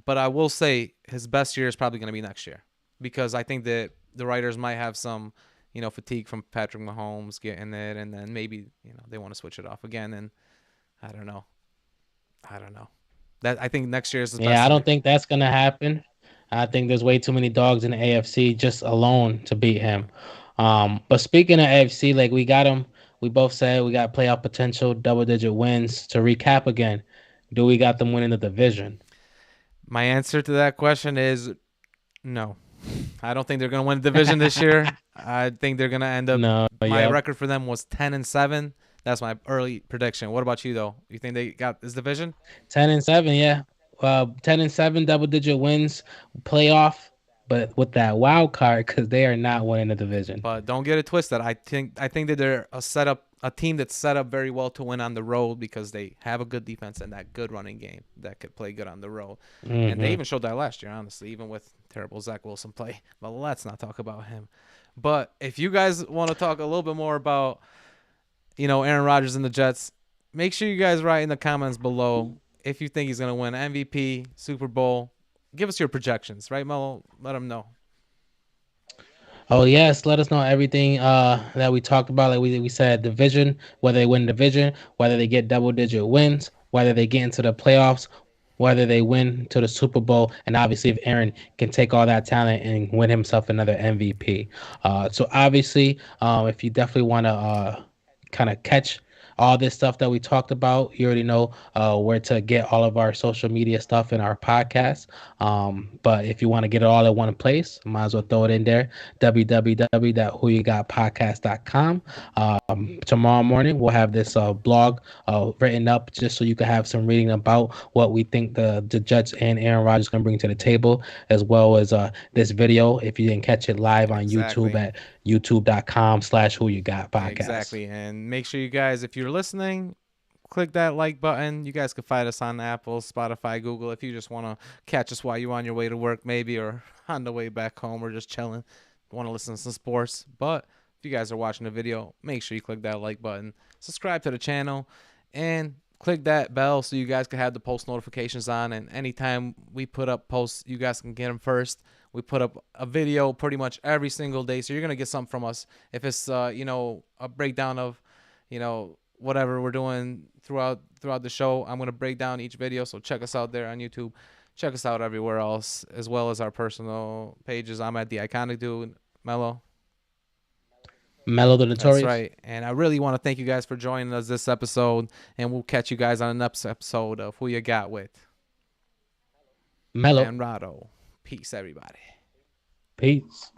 but I will say his best year is probably gonna be next year because I think that the writers might have some, fatigue from Patrick Mahomes getting it, and then maybe they want to switch it off again. And I don't know. I don't know. That I think next year is his Yeah, best I don't year. think that's gonna happen. I think there's way too many dogs in the AFC just alone to beat him. But speaking of AFC, like we got him, we both said we got playoff potential, double digit wins. To recap again, do we got them winning the division? My answer to that question is no. I don't think they're going to win the division this year. I think they're going to end up. No, My yep. record for them was 10-7. That's my early prediction. What about you though? You think they got this division? 10-7, yeah. 10-7, double digit wins, playoff, but with that wild card because they are not winning the division. But don't get it twisted. I think that they're a team that's set up very well to win on the road because they have a good defense and that good running game that could play good on the road. And they Hmm. even showed that last year, honestly, even with terrible Zach Wilson play. But let's not talk about him. But if you guys want to talk a little bit more about, Aaron Rodgers and the Jets, make sure you guys write in the comments below if you think he's going to win MVP, Super Bowl. Give us your projections, right, Melo? Let them know. Oh yes, let us know everything that we talked about. Like we said, division, whether they win division, whether they get double digit wins, whether they get into the playoffs, whether they win to the Super Bowl, and obviously if Aaron can take all that talent and win himself another MVP. So obviously, if you definitely want to kind of catch all this stuff that we talked about, you already know where to get all of our social media stuff in our podcast. But if you want to get it all in one place, might as well throw it in there, www.whoyougotpodcast.com. Tomorrow morning, we'll have this blog written up just so you can have some reading about what we think the Jets and Aaron Rodgers can bring to the table, as well as this video. If you didn't catch it live on YouTube Exactly. at youtube.com/whoyougotpodcast. Exactly. And make sure you guys, if you're listening, click that like button. You guys can find us on Apple, Spotify, Google. If you just want to catch us while you're on your way to work, maybe, or on the way back home, or just chilling, want to listen to some sports. But if you guys are watching the video, make sure you click that like button, subscribe to the channel, and click that bell so you guys can have the post notifications on. And anytime we put up posts, you guys can get them first. We put up a video pretty much every single day, so you're gonna get something from us. If it's a breakdown of whatever we're doing throughout the show, I'm gonna break down each video. So check us out there on YouTube. Check us out everywhere else, as well as our personal pages. I'm at the Iconic Dude, Mello. Mellow the That's Notorious. right. And I really want to thank you guys for joining us this episode. And we'll catch you guys on the next episode of Who You Got With Mellow. and Rado. Peace, everybody. Peace.